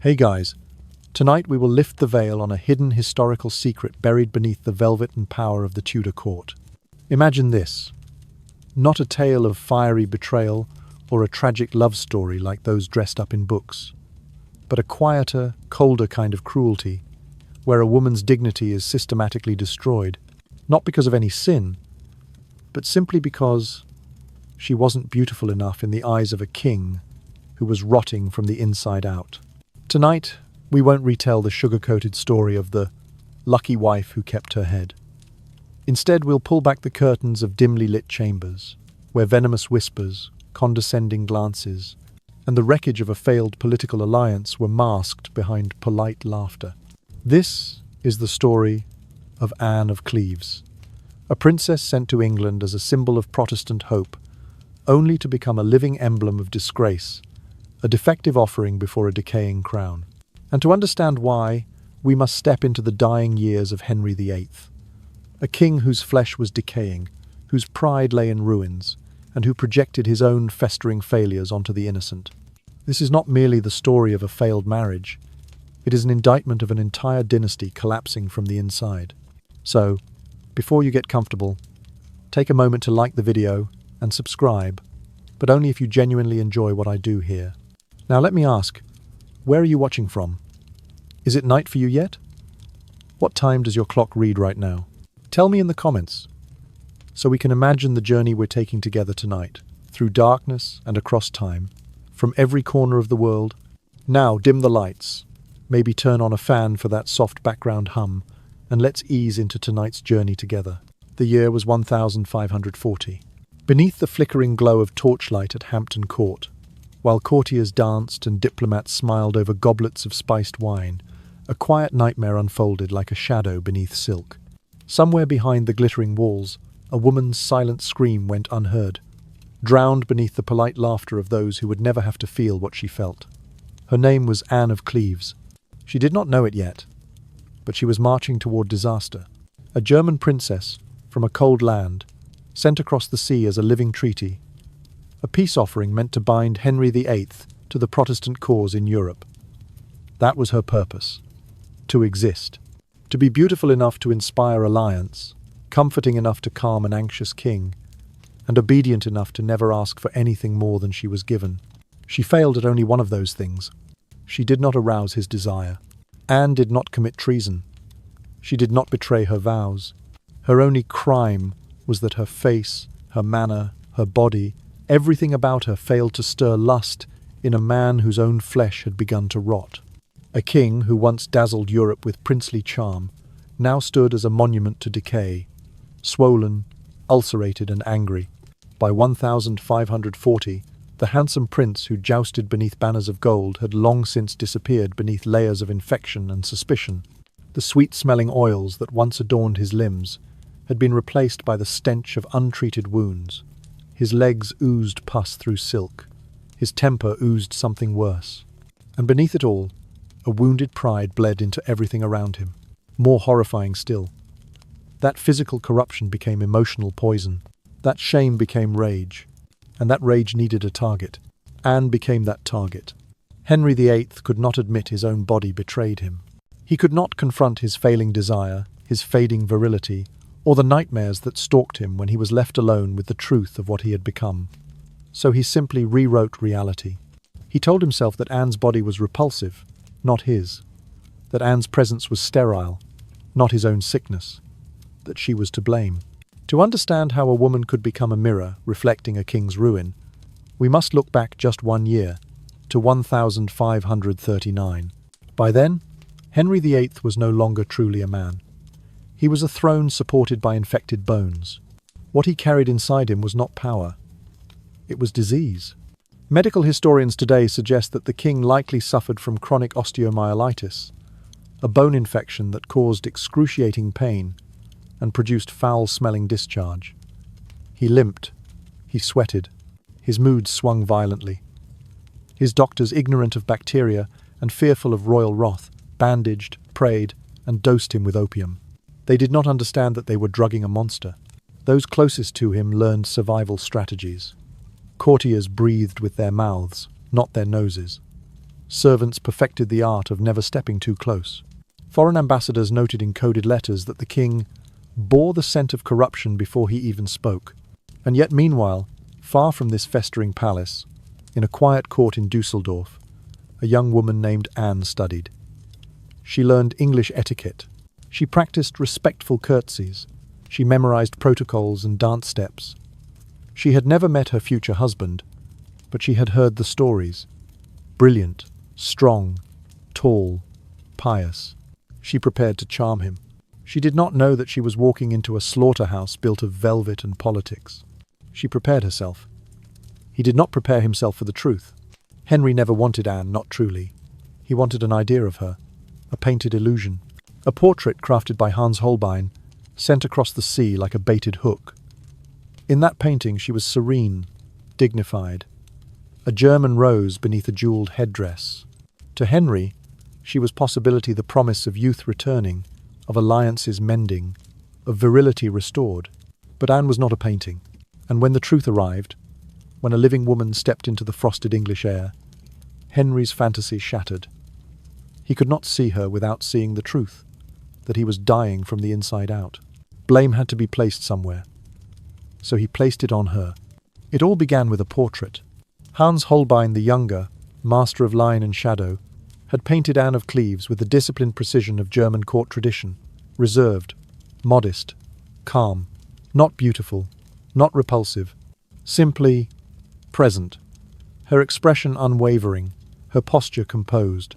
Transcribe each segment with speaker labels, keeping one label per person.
Speaker 1: Hey guys, tonight we will lift the veil on a hidden historical secret buried beneath the velvet and power of the Tudor court. Imagine this, not a tale of fiery betrayal or a tragic love story like those dressed up in books, but a quieter, colder kind of cruelty, where a woman's dignity is systematically destroyed, not because of any sin, but simply because she wasn't beautiful enough in the eyes of a king who was rotting from the inside out. Tonight, we won't retell the sugar-coated story of the lucky wife who kept her head. Instead, we'll pull back the curtains of dimly lit chambers, where venomous whispers, condescending glances, and the wreckage of a failed political alliance were masked behind polite laughter. This is the story of Anne of Cleves, a princess sent to England as a symbol of Protestant hope, only to become a living emblem of disgrace, a defective offering before a decaying crown. And to understand why, we must step into the dying years of Henry VIII, a king whose flesh was decaying, whose pride lay in ruins, and who projected his own festering failures onto the innocent. This is not merely the story of a failed marriage, it is an indictment of an entire dynasty collapsing from the inside. So, before you get comfortable, take a moment to like the video and subscribe, but only if you genuinely enjoy what I do here. Now let me ask, where are you watching from? Is it night for you yet? What time does your clock read right now? Tell me in the comments, so we can imagine the journey we're taking together tonight, through darkness and across time, from every corner of the world. Now dim the lights, maybe turn on a fan for that soft background hum, and let's ease into tonight's journey together. The year was 1540. Beneath the flickering glow of torchlight at Hampton Court, while courtiers danced and diplomats smiled over goblets of spiced wine, a quiet nightmare unfolded like a shadow beneath silk. Somewhere behind the glittering walls, a woman's silent scream went unheard, drowned beneath the polite laughter of those who would never have to feel what she felt. Her name was Anne of Cleves. She did not know it yet, but she was marching toward disaster. A German princess from a cold land, sent across the sea as a living treaty, a peace offering meant to bind Henry VIII to the Protestant cause in Europe. That was her purpose, to exist, to be beautiful enough to inspire alliance, comforting enough to calm an anxious king, and obedient enough to never ask for anything more than she was given. She failed at only one of those things. She did not arouse his desire. Anne did not commit treason. She did not betray her vows. Her only crime was that her face, her manner, her body, everything about her failed to stir lust in a man whose own flesh had begun to rot. A king who once dazzled Europe with princely charm now stood as a monument to decay, swollen, ulcerated and angry. By 1540, the handsome prince who jousted beneath banners of gold had long since disappeared beneath layers of infection and suspicion. The sweet-smelling oils that once adorned his limbs had been replaced by the stench of untreated wounds. His legs oozed pus through silk. His temper oozed something worse. And beneath it all, a wounded pride bled into everything around him. More horrifying still, that physical corruption became emotional poison. That shame became rage. And that rage needed a target. Anne became that target. Henry VIII could not admit his own body betrayed him. He could not confront his failing desire, his fading virility, or the nightmares that stalked him when he was left alone with the truth of what he had become. So he simply rewrote reality. He told himself that Anne's body was repulsive, not his. That Anne's presence was sterile, not his own sickness. That she was to blame. To understand how a woman could become a mirror reflecting a king's ruin, we must look back just 1 year, to 1539. By then, Henry VIII was no longer truly a man. He was a throne supported by infected bones. What he carried inside him was not power. It was disease. Medical historians today suggest that the king likely suffered from chronic osteomyelitis, a bone infection that caused excruciating pain and produced foul-smelling discharge. He limped. He sweated. His moods swung violently. His doctors, ignorant of bacteria and fearful of royal wrath, bandaged, prayed, and dosed him with opium. They did not understand that they were drugging a monster. Those closest to him learned survival strategies. Courtiers breathed with their mouths, not their noses. Servants perfected the art of never stepping too close. Foreign ambassadors noted in coded letters that the king bore the scent of corruption before he even spoke. And yet, meanwhile, far from this festering palace, in a quiet court in Dusseldorf, a young woman named Anne studied. She learned English etiquette. She practiced respectful curtsies. She memorized protocols and dance steps. She had never met her future husband, but she had heard the stories. Brilliant, strong, tall, pious. She prepared to charm him. She did not know that she was walking into a slaughterhouse built of velvet and politics. She prepared herself. He did not prepare himself for the truth. Henry never wanted Anne, not truly. He wanted an idea of her, a painted illusion, a portrait crafted by Hans Holbein, sent across the sea like a baited hook. In that painting she was serene, dignified, a German rose beneath a jeweled headdress. To Henry, she was possibility, the promise of youth returning, of alliances mending, of virility restored. But Anne was not a painting, and when the truth arrived, when a living woman stepped into the frosted English air, Henry's fantasy shattered. He could not see her without seeing the truth, that he was dying from the inside out. Blame had to be placed somewhere, so he placed it on her. It all began with a portrait. Hans Holbein the younger, master of line and shadow, had painted Anne of Cleves with the disciplined precision of German court tradition, reserved, modest, calm, not beautiful, not repulsive, simply present, her expression unwavering, her posture composed.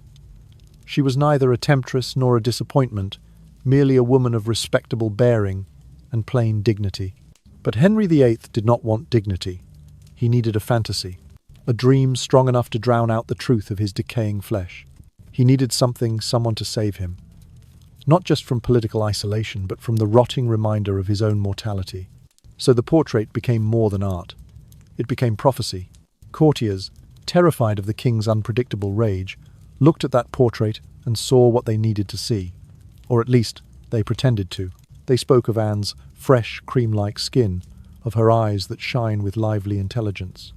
Speaker 1: She was neither a temptress nor a disappointment, merely a woman of respectable bearing and plain dignity. But Henry VIII did not want dignity. He needed a fantasy, a dream strong enough to drown out the truth of his decaying flesh. He needed someone to save him, not just from political isolation, but from the rotting reminder of his own mortality. So the portrait became more than art. It became prophecy. Courtiers, terrified of the king's unpredictable rage, looked at that portrait and saw what they needed to see, or at least they pretended to. They spoke of Anne's fresh, cream-like skin, of her eyes that shine with lively intelligence.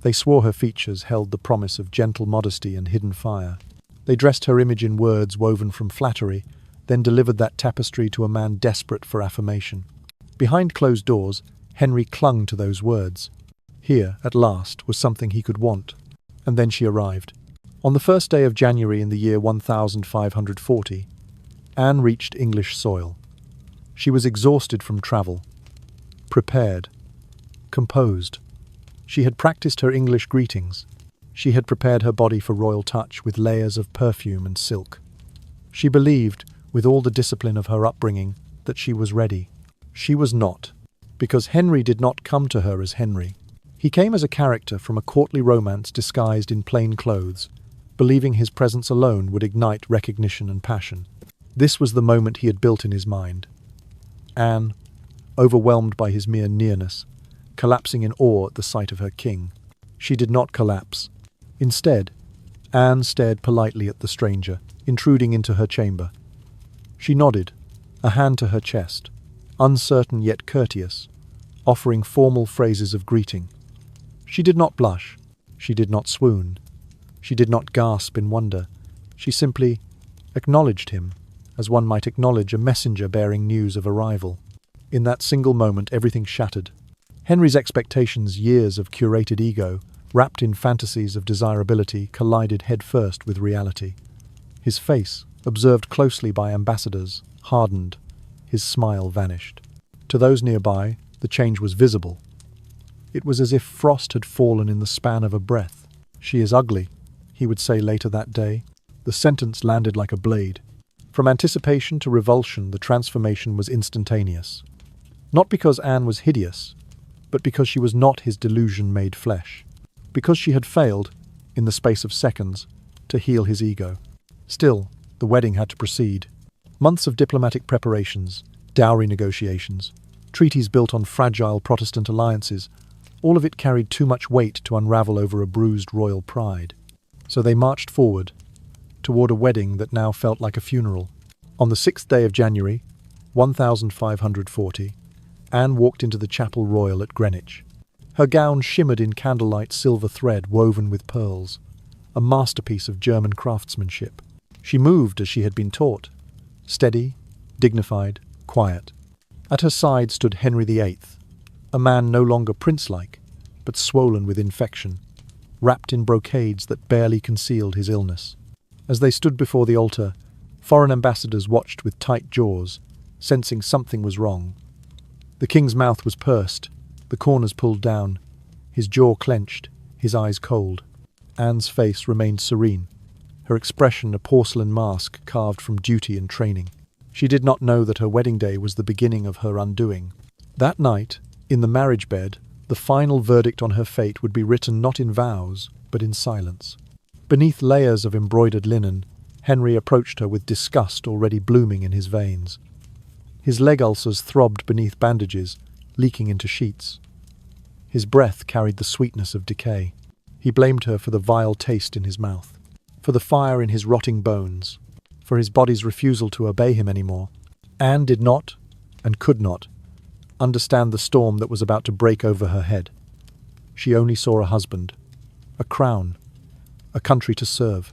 Speaker 1: They swore her features held the promise of gentle modesty and hidden fire. They dressed her image in words woven from flattery, then delivered that tapestry to a man desperate for affirmation. Behind closed doors, Henry clung to those words. Here, at last, was something he could want. And then she arrived. On the first day of January in the year 1540, Anne reached English soil. She was exhausted from travel, prepared, composed. She had practiced her English greetings. She had prepared her body for royal touch with layers of perfume and silk. She believed, with all the discipline of her upbringing, that she was ready. She was not, because Henry did not come to her as Henry. He came as a character from a courtly romance disguised in plain clothes, believing his presence alone would ignite recognition and passion. This was the moment he had built in his mind. Anne, overwhelmed by his mere nearness, collapsing in awe at the sight of her king. She did not collapse. Instead, Anne stared politely at the stranger, intruding into her chamber. She nodded, a hand to her chest, uncertain yet courteous, offering formal phrases of greeting. She did not blush. She did not swoon. She did not gasp in wonder. She simply acknowledged him, as one might acknowledge a messenger bearing news of arrival. In that single moment, everything shattered. Henry's expectations, years of curated ego, wrapped in fantasies of desirability, collided headfirst with reality. His face, observed closely by ambassadors, hardened. His smile vanished. To those nearby, the change was visible. It was as if frost had fallen in the span of a breath. "She is ugly," he would say later that day. The sentence landed like a blade. From anticipation to revulsion, the transformation was instantaneous. Not because Anne was hideous, but because she was not his delusion made flesh. Because she had failed, in the space of seconds, to heal his ego. Still, the wedding had to proceed. Months of diplomatic preparations, dowry negotiations, treaties built on fragile Protestant alliances, all of it carried too much weight to unravel over a bruised royal pride. So they marched forward, toward a wedding that now felt like a funeral. On the 6th day of January, 1540, Anne walked into the Chapel Royal at Greenwich. Her gown shimmered in candlelight silver thread woven with pearls. a masterpiece of German craftsmanship. She moved as she had been taught, steady, dignified, quiet. At her side stood Henry VIII, a man no longer prince-like, but swollen with infection, wrapped in brocades that barely concealed his illness. As they stood before the altar, foreign ambassadors watched with tight jaws, sensing something was wrong. The king's mouth was pursed, the corners pulled down, his jaw clenched, his eyes cold. Anne's face remained serene, her expression a porcelain mask carved from duty and training. She did not know that her wedding day was the beginning of her undoing. That night, in the marriage bed, the final verdict on her fate would be written not in vows, but in silence. Beneath layers of embroidered linen, Henry approached her with disgust already blooming in his veins. His leg ulcers throbbed beneath bandages, leaking into sheets. His breath carried the sweetness of decay. He blamed her for the vile taste in his mouth, for the fire in his rotting bones, for his body's refusal to obey him anymore. Anne did not, and could not, understand the storm that was about to break over her head. She only saw a husband, a crown, a country to serve.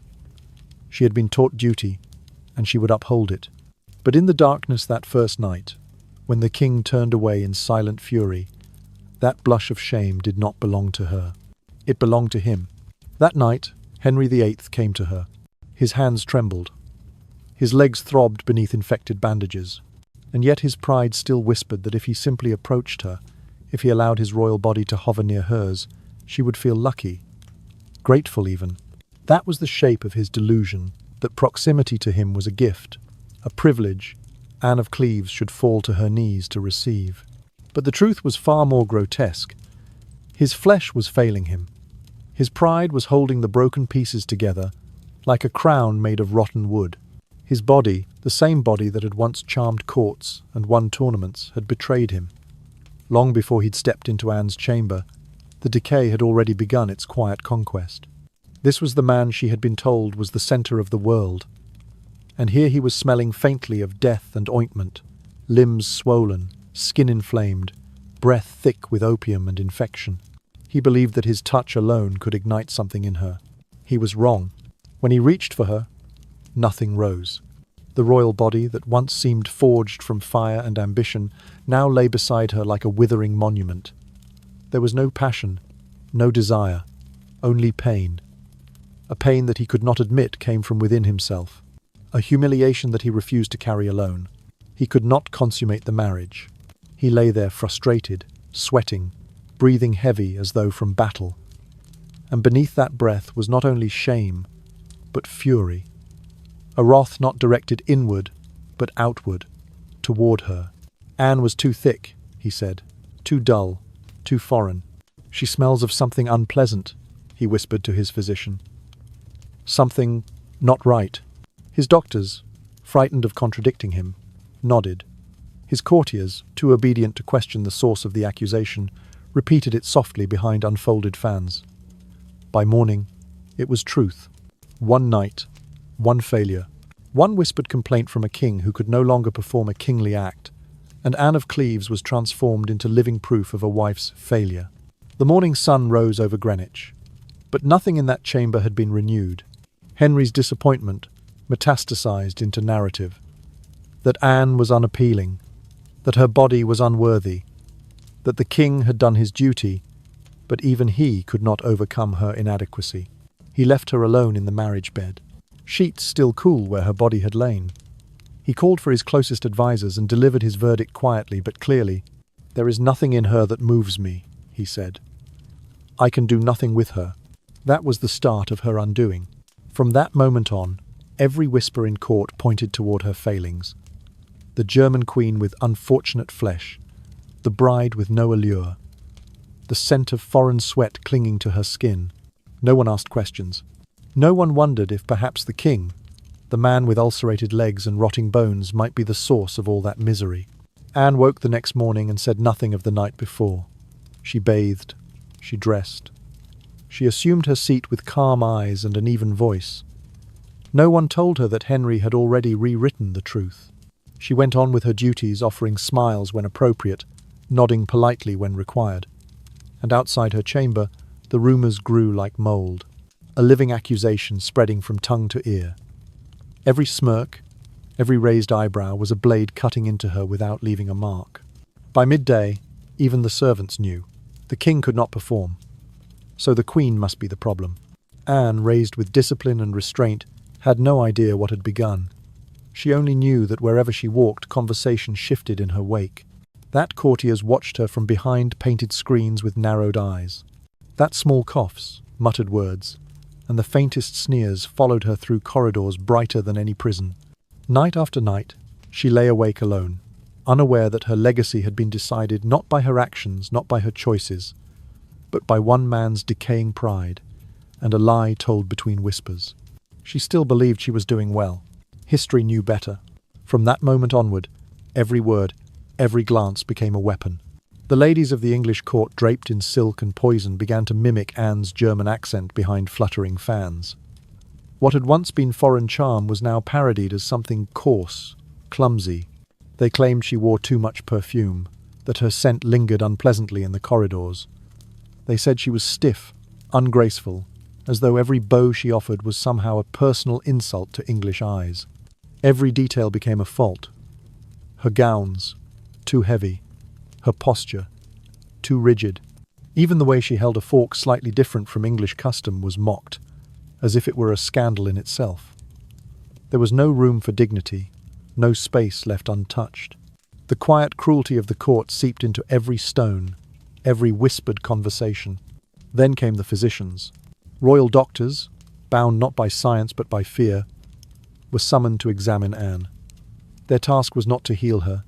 Speaker 1: She had been taught duty, and she would uphold it. But in the darkness that first night, when the king turned away in silent fury, that blush of shame did not belong to her. It belonged to him. That night, Henry VIII came to her. His hands trembled. His legs throbbed beneath infected bandages. And yet his pride still whispered that if he simply approached her, if he allowed his royal body to hover near hers, she would feel lucky, grateful even. That was the shape of his delusion, that proximity to him was a gift, a privilege Anne of Cleves should fall to her knees to receive. But the truth was far more grotesque. His flesh was failing him. His pride was holding the broken pieces together, like a crown made of rotten wood. His body, the same body that had once charmed courts and won tournaments, had betrayed him. Long before he'd stepped into Anne's chamber, the decay had already begun its quiet conquest. This was the man she had been told was the center of the world. And here he was smelling faintly of death and ointment, limbs swollen, skin inflamed, breath thick with opium and infection. He believed that his touch alone could ignite something in her. He was wrong. When he reached for her, nothing rose. The royal body that once seemed forged from fire and ambition now lay beside her like a withering monument. There was no passion, no desire, only pain. A pain that he could not admit came from within himself. A humiliation that he refused to carry alone. He could not consummate the marriage. He lay there frustrated, sweating, breathing heavy as though from battle. And beneath that breath was not only shame, but fury. A wrath not directed inward, but outward, toward her. Anne was too thick, he said, too dull, too foreign. She smells of something unpleasant, he whispered to his physician. Something not right. His doctors, frightened of contradicting him, nodded. His courtiers, too obedient to question the source of the accusation, repeated it softly behind unfolded fans. By morning, it was truth. One night, one failure, one whispered complaint from a king who could no longer perform a kingly act, and Anne of Cleves was transformed into living proof of a wife's failure. The morning sun rose over Greenwich, but nothing in that chamber had been renewed. Henry's disappointment metastasized into narrative. That Anne was unappealing, that her body was unworthy, that the king had done his duty, but even he could not overcome her inadequacy. He left her alone in the marriage bed, sheets still cool where her body had lain. He called for his closest advisers and delivered his verdict quietly but clearly. "There is nothing in her that moves me," he said. "I can do nothing with her." That was the start of her undoing. From that moment on, every whisper in court pointed toward her failings. The German queen with unfortunate flesh, the bride with no allure, the scent of foreign sweat clinging to her skin. No one asked questions. No one wondered if perhaps the king, the man with ulcerated legs and rotting bones, might be the source of all that misery. Anne woke the next morning and said nothing of the night before. She bathed, she dressed. She assumed her seat with calm eyes and an even voice. No one told her that Henry had already rewritten the truth. She went on with her duties, offering smiles when appropriate, nodding politely when required. And outside her chamber, the rumors grew like mold. a living accusation spreading from tongue to ear. Every smirk, every raised eyebrow was a blade cutting into her without leaving a mark. By midday, even the servants knew. The king could not perform. So the queen must be the problem. Anne, raised with discipline and restraint, had no idea what had begun. She only knew that wherever she walked, conversation shifted in her wake. That courtiers watched her from behind painted screens with narrowed eyes. That small coughs, muttered words, and the faintest sneers followed her through corridors brighter than any prison. Night after night, she lay awake alone, unaware that her legacy had been decided not by her actions, not by her choices, but by one man's decaying pride and a lie told between whispers. She still believed she was doing well. History knew better. From that moment onward, every word, every glance became a weapon. The ladies of the English court, draped in silk and poison, began to mimic Anne's German accent behind fluttering fans. What had once been foreign charm was now parodied as something coarse, clumsy. They claimed she wore too much perfume, that her scent lingered unpleasantly in the corridors. They said she was stiff, ungraceful, as though every beau she offered was somehow a personal insult to English eyes. Every detail became a fault. Her gowns, too heavy. Her posture, too rigid. Even the way she held a fork slightly different from English custom was mocked, as if it were a scandal in itself. There was no room for dignity, no space left untouched. The quiet cruelty of the court seeped into every stone, every whispered conversation. Then came the physicians. Royal doctors, bound not by science but by fear, were summoned to examine Anne. Their task was not to heal her,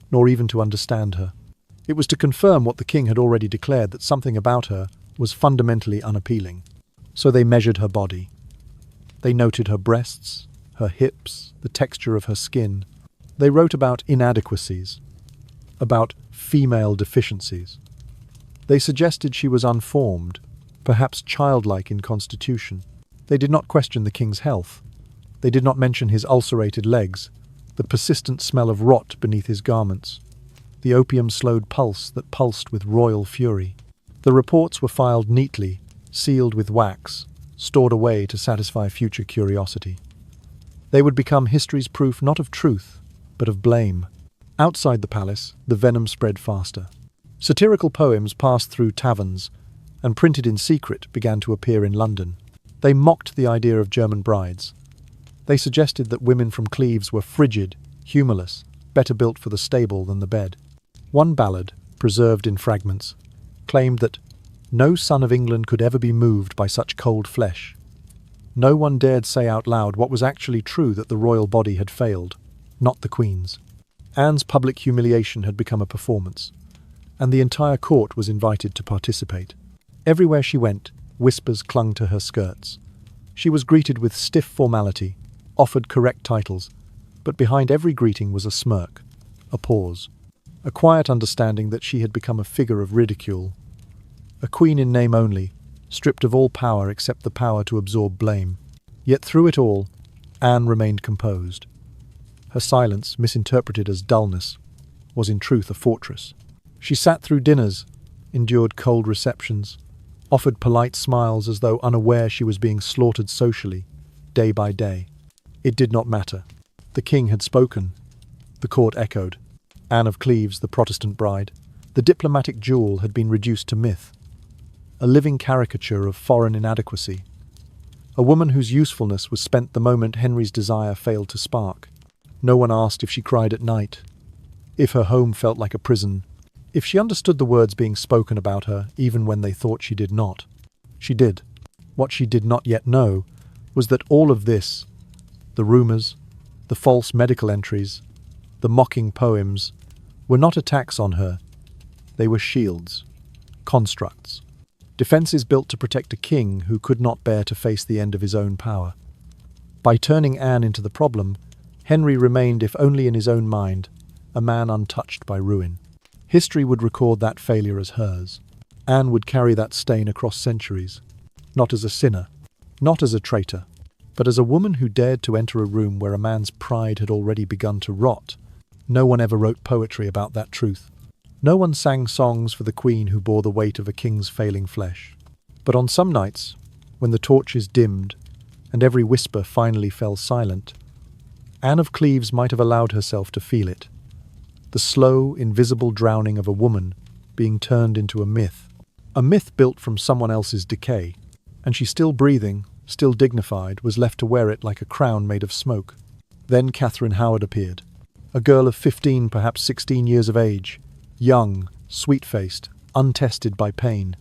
Speaker 1: nor even to understand her. It was to confirm what the king had already declared, that something about her was fundamentally unappealing. So they measured her body. They noted her breasts, her hips, the texture of her skin. They wrote about inadequacies, about female deficiencies. They suggested she was unformed, perhaps childlike in constitution. They did not question the king's health. They did not mention his ulcerated legs, the persistent smell of rot beneath his garments, the opium-slowed pulse that pulsed with royal fury. The reports were filed neatly, sealed with wax, stored away to satisfy future curiosity. They would become history's proof not of truth, but of blame. Outside the palace, the venom spread faster. Satirical poems passed through taverns, and printed in secret began to appear in London. They mocked the idea of German brides. They suggested that women from Cleves were frigid, humorless, better built for the stable than the bed. One ballad, preserved in fragments, claimed that no son of England could ever be moved by such cold flesh. No one dared say out loud what was actually true, that the royal body had failed, not the Queen's. Anne's public humiliation had become a performance, and the entire court was invited to participate. Everywhere she went, whispers clung to her skirts. She was greeted with stiff formality, offered correct titles, but behind every greeting was a smirk, a pause, a quiet understanding that she had become a figure of ridicule. A queen in name only, stripped of all power except the power to absorb blame. Yet through it all, Anne remained composed. Her silence, misinterpreted as dullness, was in truth a fortress. She sat through dinners, endured cold receptions, offered polite smiles as though unaware she was being slaughtered socially, day by day. It did not matter. The king had spoken. The court echoed. Anne of Cleves, the Protestant bride, the diplomatic jewel, had been reduced to myth, a living caricature of foreign inadequacy, a woman whose usefulness was spent the moment Henry's desire failed to spark. No one asked if she cried at night, if her home felt like a prison, if she understood the words being spoken about her even when they thought she did not. She did. What she did not yet know was that all of this, the rumours, the false medical entries, the mocking poems, were not attacks on her. They were shields, constructs, defences built to protect a king who could not bear to face the end of his own power. By turning Anne into the problem, Henry remained, if only in his own mind, a man untouched by ruin. History would record that failure as hers. Anne would carry that stain across centuries, not as a sinner, not as a traitor, but as a woman who dared to enter a room where a man's pride had already begun to rot. No one ever wrote poetry about that truth. No one sang songs for the queen who bore the weight of a king's failing flesh. But on some nights, when the torches dimmed and every whisper finally fell silent, Anne of Cleves might have allowed herself to feel it. The slow, invisible drowning of a woman being turned into a myth built from someone else's decay, and she, still breathing, still dignified, was left to wear it like a crown made of smoke. Then Catherine Howard appeared, a girl of 15, perhaps 16 years of age, young, sweet-faced, untested by pain.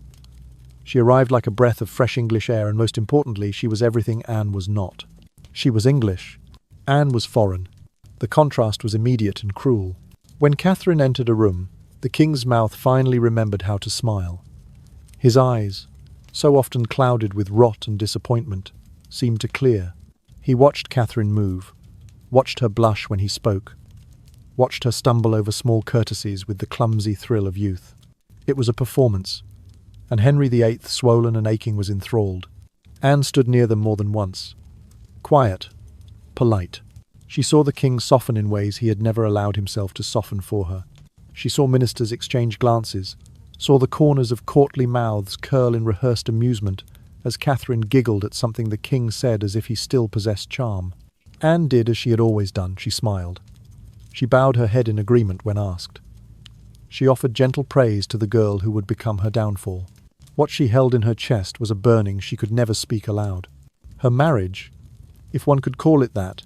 Speaker 1: She arrived like a breath of fresh English air, and most importantly, she was everything Anne was not. She was English. Anne was foreign. The contrast was immediate and cruel. When Catherine entered a room, the king's mouth finally remembered how to smile. His eyes, so often clouded with rot and disappointment, seemed to clear. He watched Catherine move, watched her blush when he spoke, watched her stumble over small courtesies with the clumsy thrill of youth. It was a performance, and Henry VIII, swollen and aching, was enthralled. Anne stood near them more than once. Quiet, polite. She saw the king soften in ways he had never allowed himself to soften for her. She saw ministers exchange glances, saw the corners of courtly mouths curl in rehearsed amusement as Catherine giggled at something the king said as if he still possessed charm. Anne did as she had always done. She smiled. She bowed her head in agreement when asked. She offered gentle praise to the girl who would become her downfall. What she held in her chest was a burning she could never speak aloud. Her marriage, if one could call it that,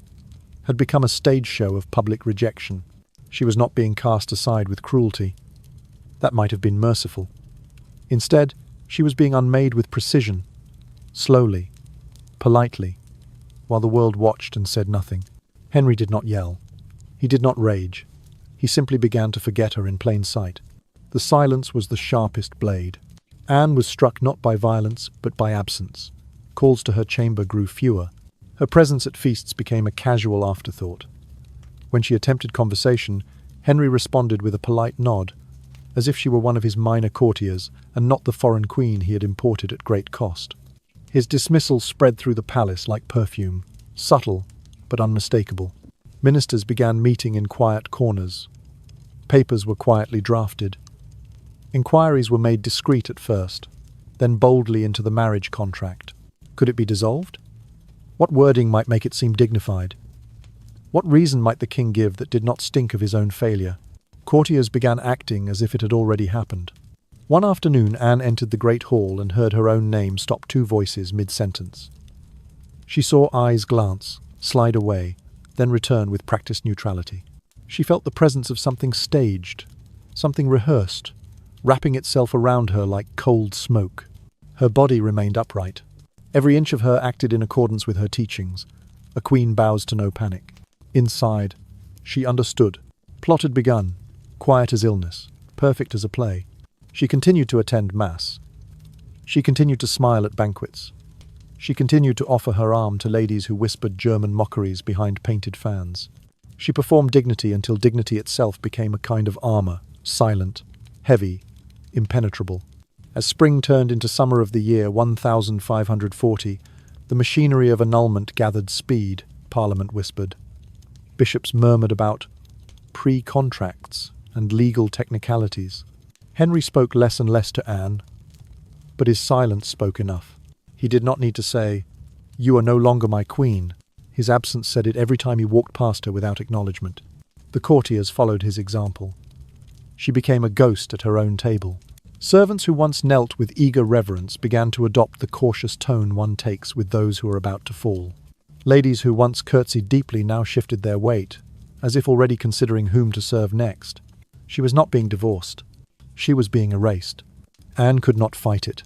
Speaker 1: had become a stage show of public rejection. She was not being cast aside with cruelty. That might have been merciful. Instead, she was being unmade with precision, slowly, politely, while the world watched and said nothing. Henry did not yell. He did not rage. He simply began to forget her in plain sight. The silence was the sharpest blade. Anne was struck not by violence, but by absence. Calls to her chamber grew fewer. Her presence at feasts became a casual afterthought. When she attempted conversation, Henry responded with a polite nod, as if she were one of his minor courtiers and not the foreign queen he had imported at great cost. His dismissal spread through the palace like perfume, subtle but unmistakable. Ministers began meeting in quiet corners. Papers were quietly drafted. Inquiries were made discreet at first, then boldly into the marriage contract. Could it be dissolved? What wording might make it seem dignified? What reason might the king give that did not stink of his own failure? Courtiers began acting as if it had already happened. One afternoon, Anne entered the great hall and heard her own name stop two voices mid-sentence. She saw eyes glance, slide away, then return with practiced neutrality. She felt the presence of something staged, something rehearsed, wrapping itself around her like cold smoke. Her body remained upright. Every inch of her acted in accordance with her teachings. A queen bows to no panic. Inside, she understood. Plot had begun, quiet as illness, perfect as a play. She continued to attend mass. She continued to smile at banquets. She continued to offer her arm to ladies who whispered German mockeries behind painted fans. She performed dignity until dignity itself became a kind of armor, silent, heavy, impenetrable. As spring turned into summer of the year 1540, the machinery of annulment gathered speed, Parliament whispered. Bishops murmured about pre-contracts and legal technicalities. Henry spoke less and less to Anne, but his silence spoke enough. He did not need to say, "You are no longer my queen." His absence said it every time he walked past her without acknowledgement. The courtiers followed his example. She became a ghost at her own table. Servants who once knelt with eager reverence began to adopt the cautious tone one takes with those who are about to fall. Ladies who once curtsied deeply now shifted their weight, as if already considering whom to serve next. She was not being divorced. She was being erased. Anne could not fight it.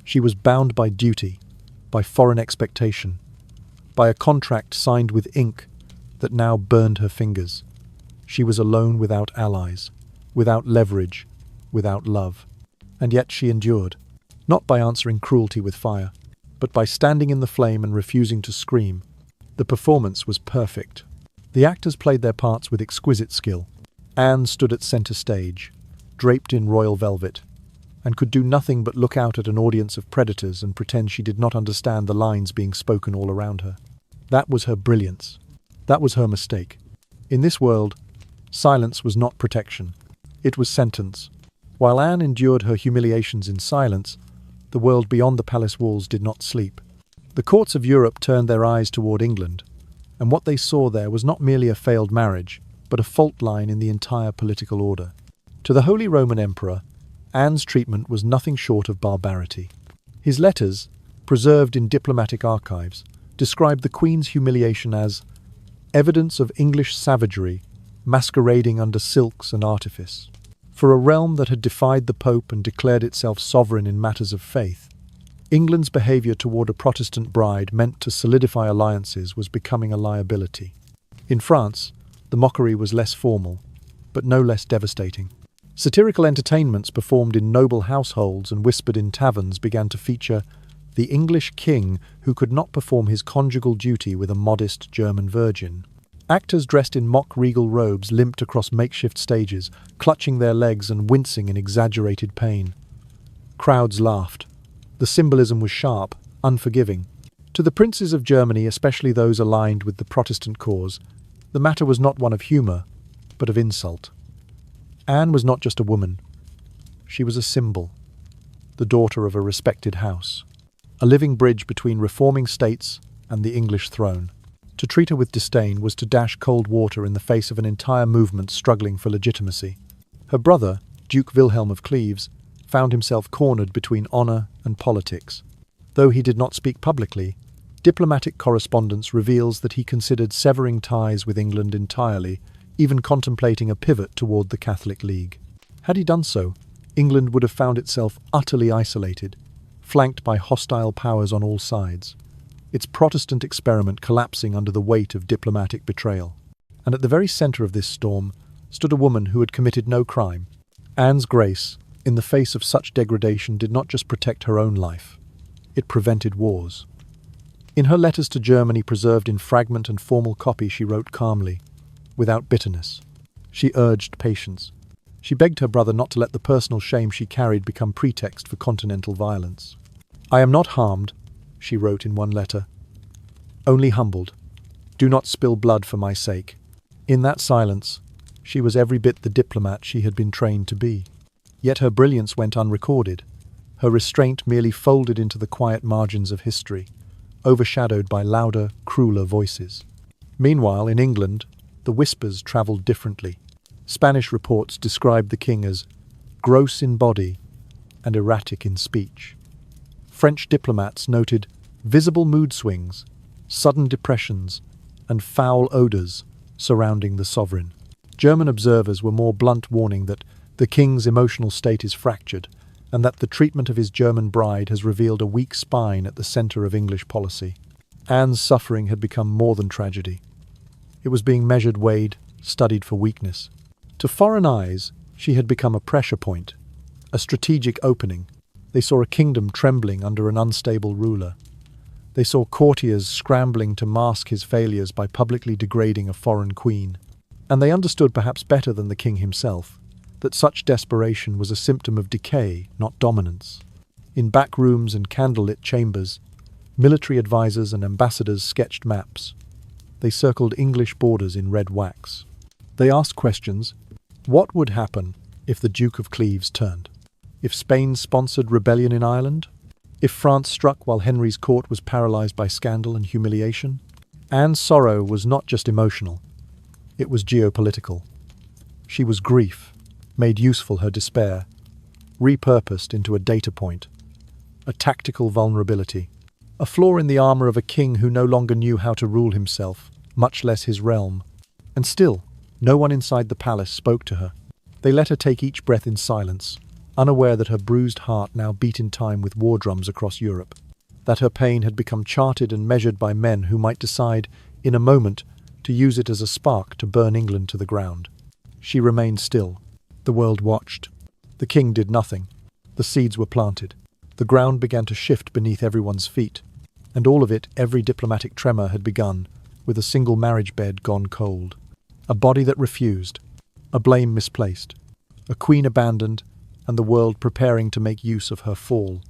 Speaker 1: She was bound by duty, by foreign expectation, by a contract signed with ink that now burned her fingers. She was alone without allies, without leverage, without love. And yet she endured, not by answering cruelty with fire, but by standing in the flame and refusing to scream. The performance was perfect. The actors played their parts with exquisite skill. Anne stood at center stage, draped in royal velvet, and could do nothing but look out at an audience of predators and pretend she did not understand the lines being spoken all around her. That was her brilliance. That was her mistake. In this world, silence was not protection. It was sentence. While Anne endured her humiliations in silence, the world beyond the palace walls did not sleep. The courts of Europe turned their eyes toward England, and what they saw there was not merely a failed marriage, but a fault line in the entire political order. To the Holy Roman Emperor, Anne's treatment was nothing short of barbarity. His letters, preserved in diplomatic archives, described the Queen's humiliation as evidence of English savagery masquerading under silks and artifice. For a realm that had defied the Pope and declared itself sovereign in matters of faith, England's behaviour toward a Protestant bride meant to solidify alliances was becoming a liability. In France, the mockery was less formal, but no less devastating. Satirical entertainments performed in noble households and whispered in taverns began to feature the English king who could not perform his conjugal duty with a modest German virgin. Actors dressed in mock regal robes limped across makeshift stages, clutching their legs and wincing in exaggerated pain. Crowds laughed. The symbolism was sharp, unforgiving. To the princes of Germany, especially those aligned with the Protestant cause, the matter was not one of humour, but of insult. Anne was not just a woman. She was a symbol, the daughter of a respected house, a living bridge between reforming states and the English throne. To treat her with disdain was to dash cold water in the face of an entire movement struggling for legitimacy. Her brother, Duke Wilhelm of Cleves, found himself cornered between honour and politics. Though he did not speak publicly, diplomatic correspondence reveals that he considered severing ties with England entirely, even contemplating a pivot toward the Catholic League. Had he done so, England would have found itself utterly isolated, flanked by hostile powers on all sides, its Protestant experiment collapsing under the weight of diplomatic betrayal. And at the very centre of this storm stood a woman who had committed no crime. Anne's grace, in the face of such degradation, did not just protect her own life, it prevented wars. In her letters to Germany, preserved in fragment and formal copy, she wrote calmly, without bitterness. She urged patience. She begged her brother not to let the personal shame she carried become pretext for continental violence. "I am not harmed," she wrote in one letter, "only humbled. Do not spill blood for my sake." In that silence, she was every bit the diplomat she had been trained to be. Yet her brilliance went unrecorded, her restraint merely folded into the quiet margins of history, overshadowed by louder, crueler voices. Meanwhile, in England, the whispers travelled differently. Spanish reports described the king as gross in body and erratic in speech. French diplomats noted visible mood swings, sudden depressions, and foul odours surrounding the sovereign. German observers were more blunt, warning that the king's emotional state is fractured, and that the treatment of his German bride has revealed a weak spine at the centre of English policy. Anne's suffering had become more than tragedy. It was being measured, weighed, studied for weakness. To foreign eyes, she had become a pressure point, a strategic opening. They saw a kingdom trembling under an unstable ruler. They saw courtiers scrambling to mask his failures by publicly degrading a foreign queen. And they understood, perhaps better than the king himself, that such desperation was a symptom of decay, not dominance. In back rooms and candlelit chambers, military advisors and ambassadors sketched maps. They circled English borders in red wax. They asked questions. What would happen if the Duke of Cleves turned? If Spain sponsored rebellion in Ireland? If France struck while Henry's court was paralysed by scandal and humiliation? Anne's sorrow was not just emotional. It was geopolitical. She was grief, made useful her despair, repurposed into a data point, a tactical vulnerability, a flaw in the armour of a king who no longer knew how to rule himself, much less his realm. And still, no one inside the palace spoke to her. They let her take each breath in silence, unaware that her bruised heart now beat in time with war drums across Europe, that her pain had become charted and measured by men who might decide, in a moment, to use it as a spark to burn England to the ground. She remained still. The world watched. The king did nothing. The seeds were planted. The ground began to shift beneath everyone's feet. And all of it, every diplomatic tremor, had begun with a single marriage bed gone cold. A body that refused. A blame misplaced. A queen abandoned, and the world preparing to make use of her fall.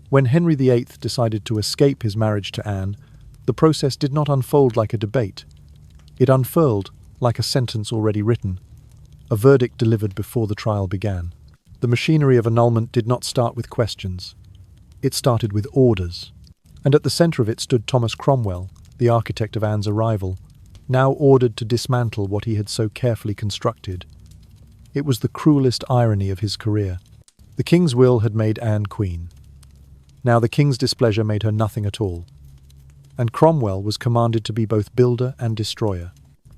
Speaker 1: When Henry VIII decided to escape his marriage to Anne, the process did not unfold like a debate. It unfurled like a sentence already written, a verdict delivered before the trial began. The machinery of annulment did not start with questions. It started with orders, and at the centre of it stood Thomas Cromwell, the architect of Anne's arrival, now ordered to dismantle what he had so carefully constructed. It was the cruelest irony of his career. The king's will had made Anne queen. Now the king's displeasure made her nothing at all. And Cromwell was commanded to be both builder and destroyer.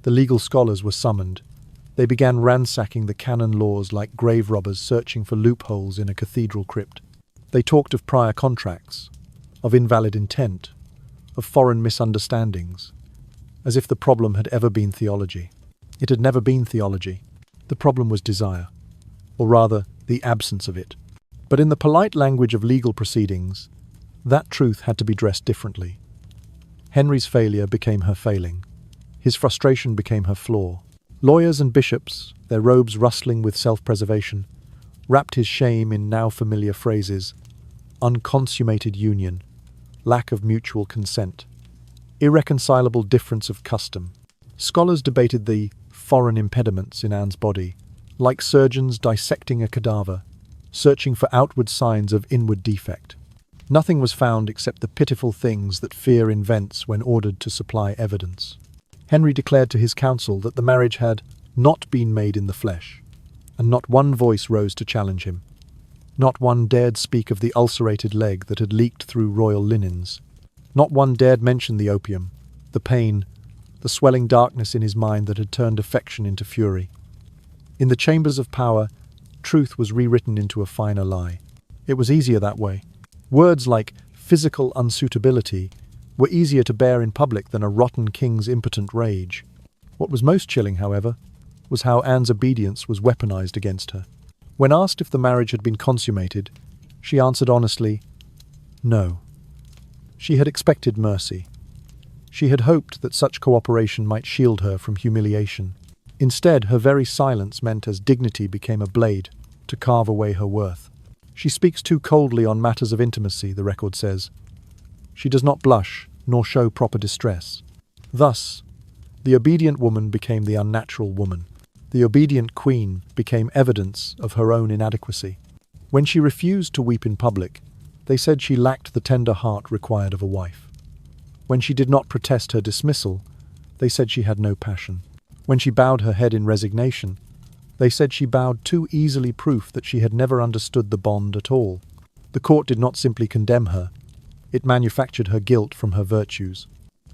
Speaker 1: The legal scholars were summoned. They began ransacking the canon laws like grave robbers searching for loopholes in a cathedral crypt. They talked of prior contracts, of invalid intent, of foreign misunderstandings, as if the problem had ever been theology. It had never been theology. The problem was desire, or rather, the absence of it. But in the polite language of legal proceedings, that truth had to be dressed differently. Henry's failure became her failing. His frustration became her flaw. Lawyers and bishops, their robes rustling with self-preservation, wrapped his shame in now familiar phrases: unconsummated union, lack of mutual consent, irreconcilable difference of custom. Scholars debated the foreign impediments in Anne's body, like surgeons dissecting a cadaver, searching for outward signs of inward defect. Nothing was found except the pitiful things that fear invents when ordered to supply evidence. Henry declared to his council that the marriage had not been made in the flesh, and not one voice rose to challenge him. Not one dared speak of the ulcerated leg that had leaked through royal linens. Not one dared mention the opium, the pain, the swelling darkness in his mind that had turned affection into fury. In the chambers of power, truth was rewritten into a finer lie. It was easier that way. Words like physical unsuitability were easier to bear in public than a rotten king's impotent rage. What was most chilling, however, was how Anne's obedience was weaponized against her. When asked if the marriage had been consummated, she answered honestly, no. She had expected mercy. She had hoped that such cooperation might shield her from humiliation. Instead, her very silence meant as dignity became a blade to carve away her worth. She speaks too coldly on matters of intimacy, the record says. She does not blush, nor show proper distress. Thus, the obedient woman became the unnatural woman. The obedient queen became evidence of her own inadequacy. When she refused to weep in public, they said she lacked the tender heart required of a wife. When she did not protest her dismissal, they said she had no passion. When she bowed her head in resignation, they said she bowed too easily, proof that she had never understood the bond at all. The court did not simply condemn her, it manufactured her guilt from her virtues.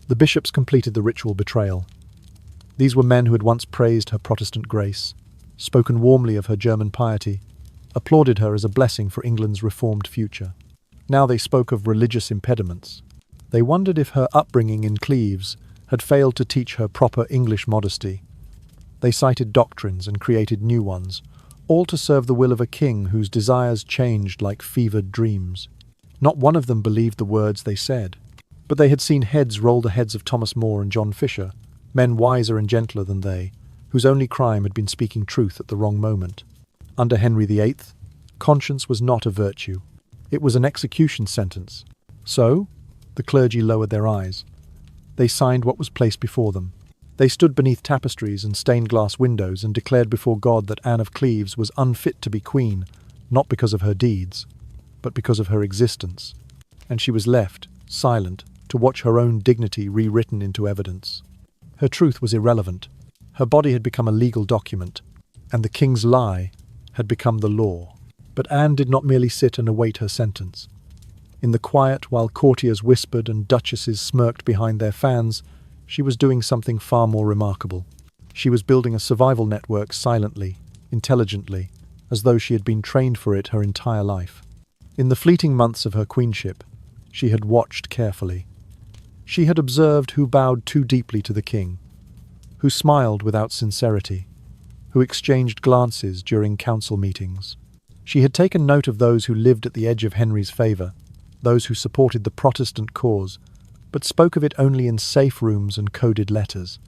Speaker 1: The bishops completed the ritual betrayal. These were men who had once praised her Protestant grace, spoken warmly of her German piety, applauded her as a blessing for England's reformed future. Now they spoke of religious impediments. They wondered if her upbringing in Cleves had failed to teach her proper English modesty. They cited doctrines and created new ones, all to serve the will of a king whose desires changed like fevered dreams. Not one of them believed the words they said, but they had seen heads roll the heads of Thomas More and John Fisher, men wiser and gentler than they, whose only crime had been speaking truth at the wrong moment. Under Henry VIII, conscience was not a virtue. It was an execution sentence. So, the clergy lowered their eyes. They signed what was placed before them. They stood beneath tapestries and stained glass windows and declared before God that Anne of Cleves was unfit to be queen, not because of her deeds, but because of her existence. And she was left, silent, to watch her own dignity rewritten into evidence. Her truth was irrelevant. Her body had become a legal document, and the king's lie had become the law. But Anne did not merely sit and await her sentence. In the quiet, while courtiers whispered and duchesses smirked behind their fans, she was doing something far more remarkable. She was building a survival network silently, intelligently, as though she had been trained for it her entire life. In the fleeting months of her queenship, she had watched carefully. She had observed who bowed too deeply to the king, who smiled without sincerity, who exchanged glances during council meetings. She had taken note of those who lived at the edge of Henry's favour, those who supported the Protestant cause, but spoke of it only in safe rooms and coded letters,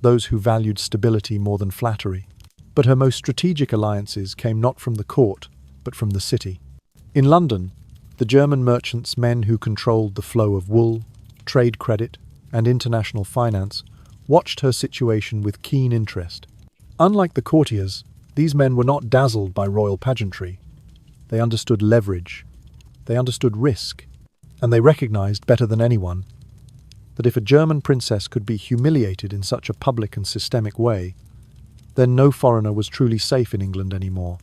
Speaker 1: those who valued stability more than flattery. But her most strategic alliances came not from the court, but from the city. In London, the German merchants, men who controlled the flow of wool, trade credit, and international finance, watched her situation with keen interest. Unlike the courtiers, these men were not dazzled by royal pageantry. They understood leverage, They understood risk, and they recognized better than anyone that if a German princess could be humiliated in such a public and systemic way, then no foreigner was truly safe in England anymore.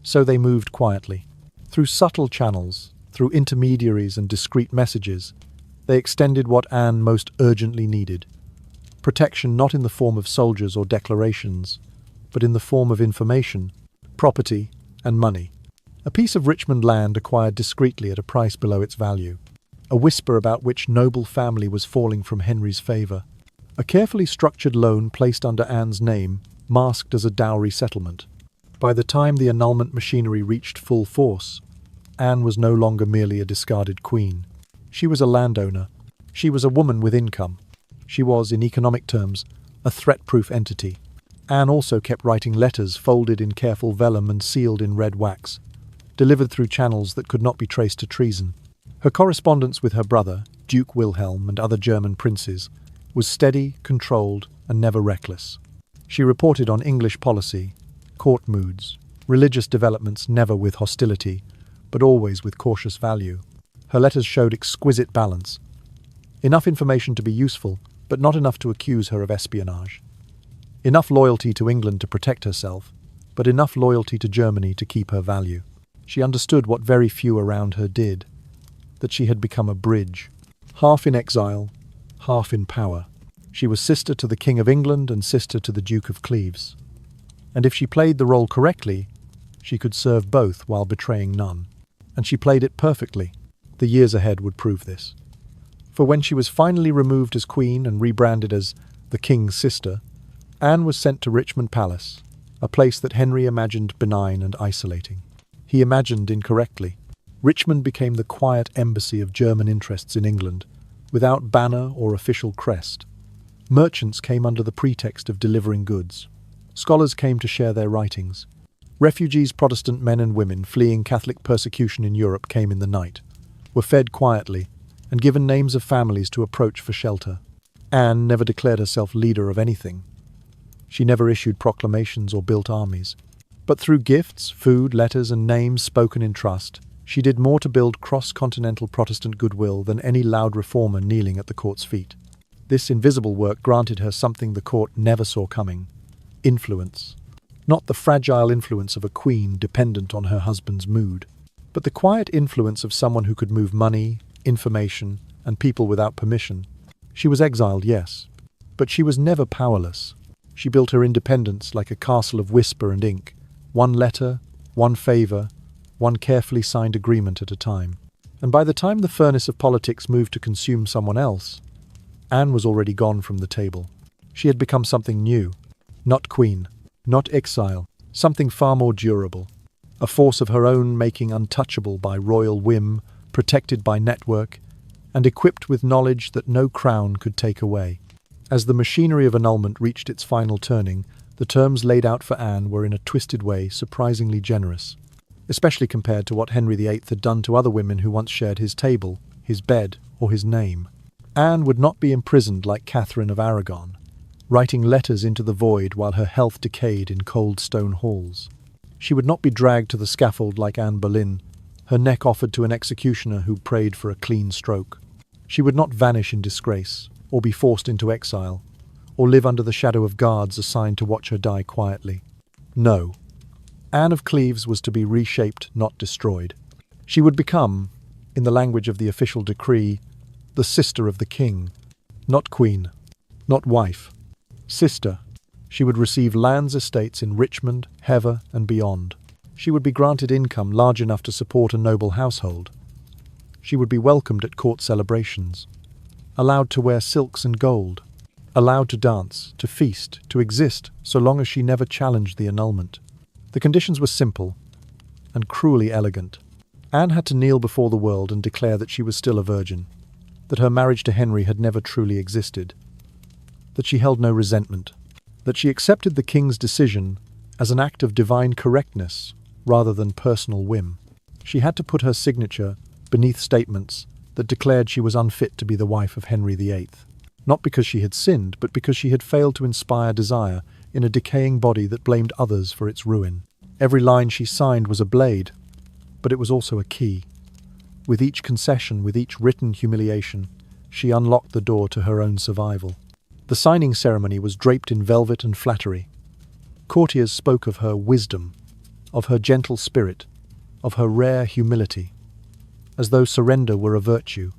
Speaker 1: So they moved quietly. Through subtle channels, through intermediaries and discreet messages, they extended what Anne most urgently needed. Protection not in the form of soldiers or declarations, but in the form of information, property, and money. A piece of Richmond land acquired discreetly at a price below its value. A whisper about which noble family was falling from Henry's favour. A carefully structured loan placed under Anne's name, masked as a dowry settlement. By the time the annulment machinery reached full force, Anne was no longer merely a discarded queen. She was a landowner. She was a woman with income. She was, in economic terms, a threat-proof entity. Anne also kept writing letters folded in careful vellum and sealed in red wax, delivered through channels that could not be traced to treason. Her correspondence with her brother, Duke Wilhelm, and other German princes was steady, controlled, and never reckless. She reported on English policy, court moods, religious developments, never with hostility, but always with cautious value. Her letters showed exquisite balance. Enough information to be useful, but not enough to accuse her of espionage. Enough loyalty to England to protect herself, but enough loyalty to Germany to keep her value. She understood what very few around her did, that she had become a bridge, half in exile, half in power. She was sister to the King of England and sister to the Duke of Cleves. And if she played the role correctly, she could serve both while betraying none. And she played it perfectly. The years ahead would prove this. For when she was finally removed as queen and rebranded as the King's sister, Anne was sent to Richmond Palace, a place that Henry imagined benign and isolating. He imagined incorrectly. Richmond became the quiet embassy of German interests in England, without banner or official crest. Merchants came under the pretext of delivering goods. Scholars came to share their writings. Refugees, Protestant men and women fleeing Catholic persecution in Europe came in the night, were fed quietly, and given names of families to approach for shelter. Anne never declared herself leader of anything. She never issued proclamations or built armies. But through gifts, food, letters, and names spoken in trust, she did more to build cross-continental Protestant goodwill than any loud reformer kneeling at the court's feet. This invisible work granted her something the court never saw coming: influence. Not the fragile influence of a queen dependent on her husband's mood, but the quiet influence of someone who could move money, information, and people without permission. She was exiled, yes, but she was never powerless. She built her independence like a castle of whisper and ink, one letter, one favour, one carefully signed agreement at a time. And by the time the furnace of politics moved to consume someone else, Anne was already gone from the table. She had become something new. Not queen, not exile, something far more durable. A force of her own making, untouchable by royal whim, protected by network, and equipped with knowledge that no crown could take away. As the machinery of annulment reached its final turning, the terms laid out for Anne were in a twisted way surprisingly generous, especially compared to what Henry VIII had done to other women who once shared his table, his bed, or his name. Anne would not be imprisoned like Catherine of Aragon, writing letters into the void while her health decayed in cold stone halls. She would not be dragged to the scaffold like Anne Boleyn, her neck offered to an executioner who prayed for a clean stroke. She would not vanish in disgrace, or be forced into exile, or live under the shadow of guards assigned to watch her die quietly. No. Anne of Cleves was to be reshaped, not destroyed. She would become, in the language of the official decree, the sister of the king, not queen, not wife, sister. She would receive lands, estates in Richmond, Hever, and beyond. She would be granted income large enough to support a noble household. She would be welcomed at court celebrations, allowed to wear silks and gold, allowed to dance, to feast, to exist, so long as she never challenged the annulment. The conditions were simple and cruelly elegant. Anne had to kneel before the world and declare that she was still a virgin, that her marriage to Henry had never truly existed, that she held no resentment, that she accepted the king's decision as an act of divine correctness rather than personal whim. She had to put her signature beneath statements that declared she was unfit to be the wife of Henry VIII, not because she had sinned, but because she had failed to inspire desire in a decaying body that blamed others for its ruin. Every line she signed was a blade, but it was also a key. With each concession, with each written humiliation, she unlocked the door to her own survival. The signing ceremony was draped in velvet and flattery. Courtiers spoke of her wisdom, of her gentle spirit, of her rare humility, as though surrender were a virtue,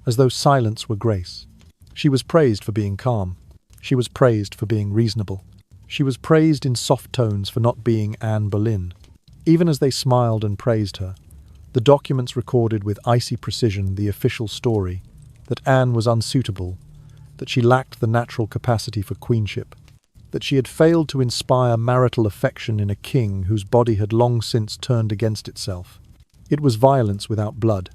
Speaker 1: as though silence were grace. She was praised for being calm. She was praised for being reasonable. She was praised in soft tones for not being Anne Boleyn. Even as they smiled and praised her, the documents recorded with icy precision the official story that Anne was unsuitable, that she lacked the natural capacity for queenship, that she had failed to inspire marital affection in a king whose body had long since turned against itself. It was violence without blood,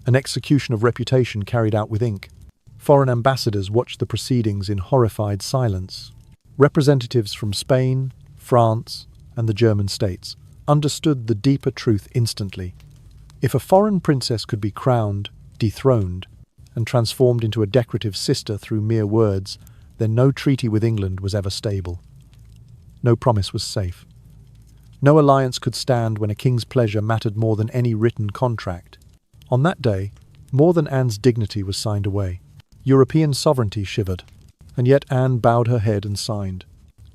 Speaker 1: an execution of reputation carried out with ink. Foreign ambassadors watched the proceedings in horrified silence. Representatives from Spain, France, and the German states understood the deeper truth instantly. If a foreign princess could be crowned, dethroned, and transformed into a decorative sister through mere words, then no treaty with England was ever stable. No promise was safe. No alliance could stand when a king's pleasure mattered more than any written contract. On that day, more than Anne's dignity was signed away. European sovereignty shivered, and yet Anne bowed her head and signed,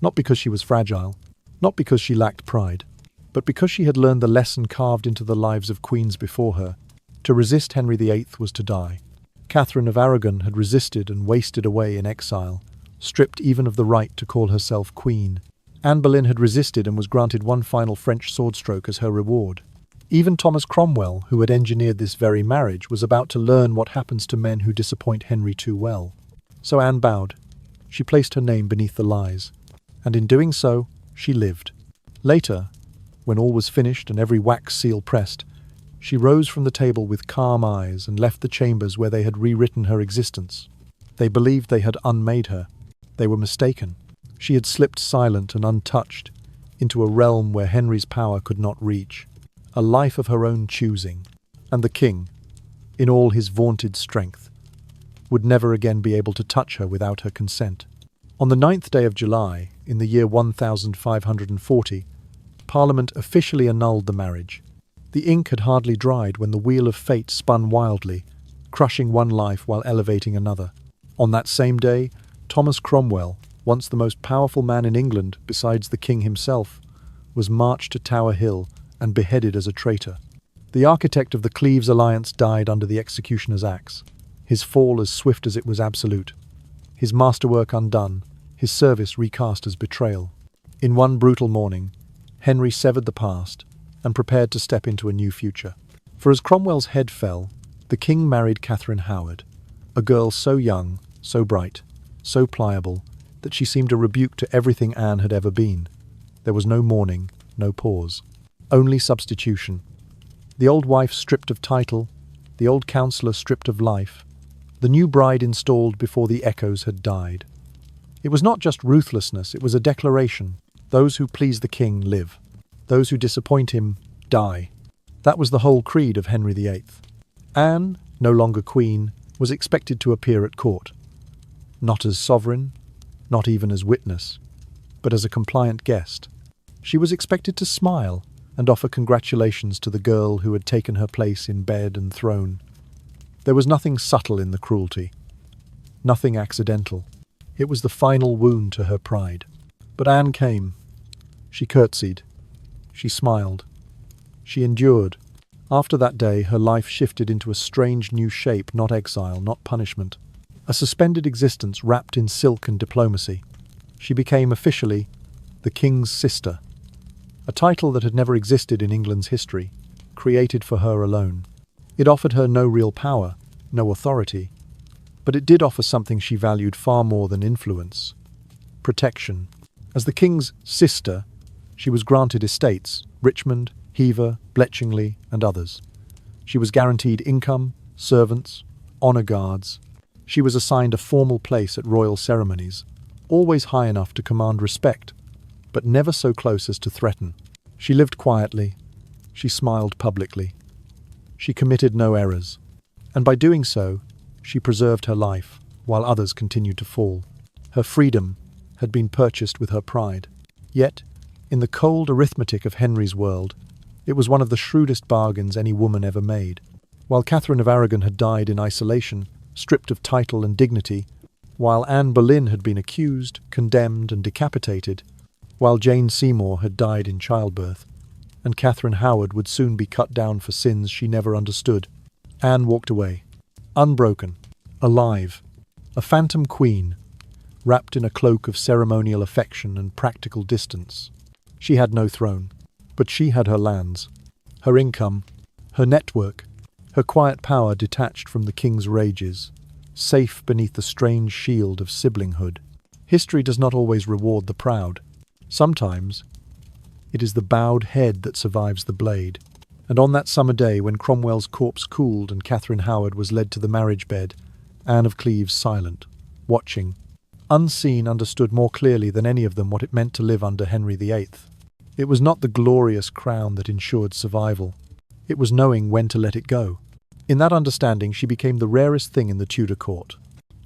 Speaker 1: not because she was fragile, not because she lacked pride, but because she had learned the lesson carved into the lives of queens before her. To resist Henry VIII was to die. Catherine of Aragon had resisted and wasted away in exile, stripped even of the right to call herself queen. Anne Boleyn had resisted and was granted one final French sword stroke as her reward. Even Thomas Cromwell, who had engineered this very marriage, was about to learn what happens to men who disappoint Henry too well. So Anne bowed. She placed her name beneath the lies, and in doing so, she lived. Later, when all was finished and every wax seal pressed, she rose from the table with calm eyes and left the chambers where they had rewritten her existence. They believed they had unmade her. They were mistaken. She had slipped silent and untouched into a realm where Henry's power could not reach, a life of her own choosing, and the king, in all his vaunted strength, would never again be able to touch her without her consent. On the 9th day of July, in the year 1540, Parliament officially annulled the marriage. The ink had hardly dried when the wheel of fate spun wildly, crushing one life while elevating another. On that same day, Thomas Cromwell, once the most powerful man in England besides the king himself, was marched to Tower Hill and beheaded as a traitor. The architect of the Cleves alliance died under the executioner's axe, his fall as swift as it was absolute, his masterwork undone, his service recast as betrayal. In one brutal morning, Henry severed the past and prepared to step into a new future. For as Cromwell's head fell, the king married Catherine Howard, a girl so young, so bright, so pliable, that she seemed a rebuke to everything Anne had ever been. There was no mourning, no pause, only substitution. The old wife stripped of title, the old counsellor stripped of life, the new bride installed before the echoes had died. It was not just ruthlessness, it was a declaration. Those who please the king live. Those who disappoint him die. That was the whole creed of Henry VIII. Anne, no longer queen, was expected to appear at court. Not as sovereign, not even as witness, but as a compliant guest. She was expected to smile and offer congratulations to the girl who had taken her place in bed and throne. There was nothing subtle in the cruelty, nothing accidental. It was the final wound to her pride. But Anne came. She curtsied. She smiled. She endured. After that day, her life shifted into a strange new shape, not exile, not punishment. A suspended existence wrapped in silk and diplomacy. She became officially the king's sister, a title that had never existed in England's history, created for her alone. It offered her no real power, no authority, but it did offer something she valued far more than influence: protection. As the king's sister, she was granted estates, Richmond, Hever, Bletchingley, and others. She was guaranteed income, servants, honour guards. She was assigned a formal place at royal ceremonies, always high enough to command respect, but never so close as to threaten. She lived quietly. She smiled publicly. She committed no errors, and by doing so, she preserved her life, while others continued to fall. Her freedom had been purchased with her pride. Yet, in the cold arithmetic of Henry's world, it was one of the shrewdest bargains any woman ever made. While Catherine of Aragon had died in isolation, stripped of title and dignity, while Anne Boleyn had been accused, condemned, and decapitated, while Jane Seymour had died in childbirth, and Catherine Howard would soon be cut down for sins she never understood, Anne walked away, unbroken, alive, a phantom queen, wrapped in a cloak of ceremonial affection and practical distance. She had no throne, but she had her lands, her income, her network, her quiet power detached from the king's rages, safe beneath the strange shield of siblinghood. History does not always reward the proud. Sometimes it is the bowed head that survives the blade. And on that summer day, when Cromwell's corpse cooled and Catherine Howard was led to the marriage bed, Anne of Cleves, silent, watching, unseen, understood more clearly than any of them what it meant to live under Henry VIII. It was not the glorious crown that ensured survival. It was knowing when to let it go. In that understanding, she became the rarest thing in the Tudor court.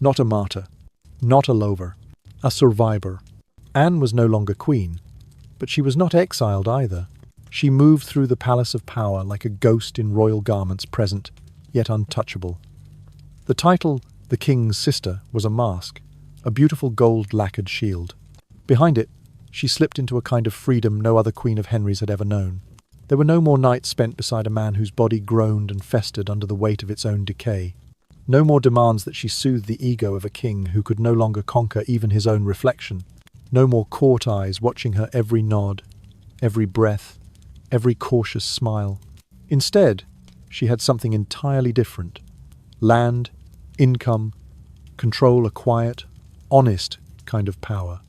Speaker 1: Not a martyr, not a lover, a survivor. Anne was no longer queen, but she was not exiled either. She moved through the palace of power like a ghost in royal garments, present, yet untouchable. The title, the king's sister, was a mask, a beautiful gold-lacquered shield. Behind it, she slipped into a kind of freedom no other queen of Henry's had ever known. There were no more nights spent beside a man whose body groaned and festered under the weight of its own decay. No more demands that she soothe the ego of a king who could no longer conquer even his own reflection. No more court eyes watching her every nod, every breath, every cautious smile. Instead, she had something entirely different. Land, income, control, a quiet, honest kind of power.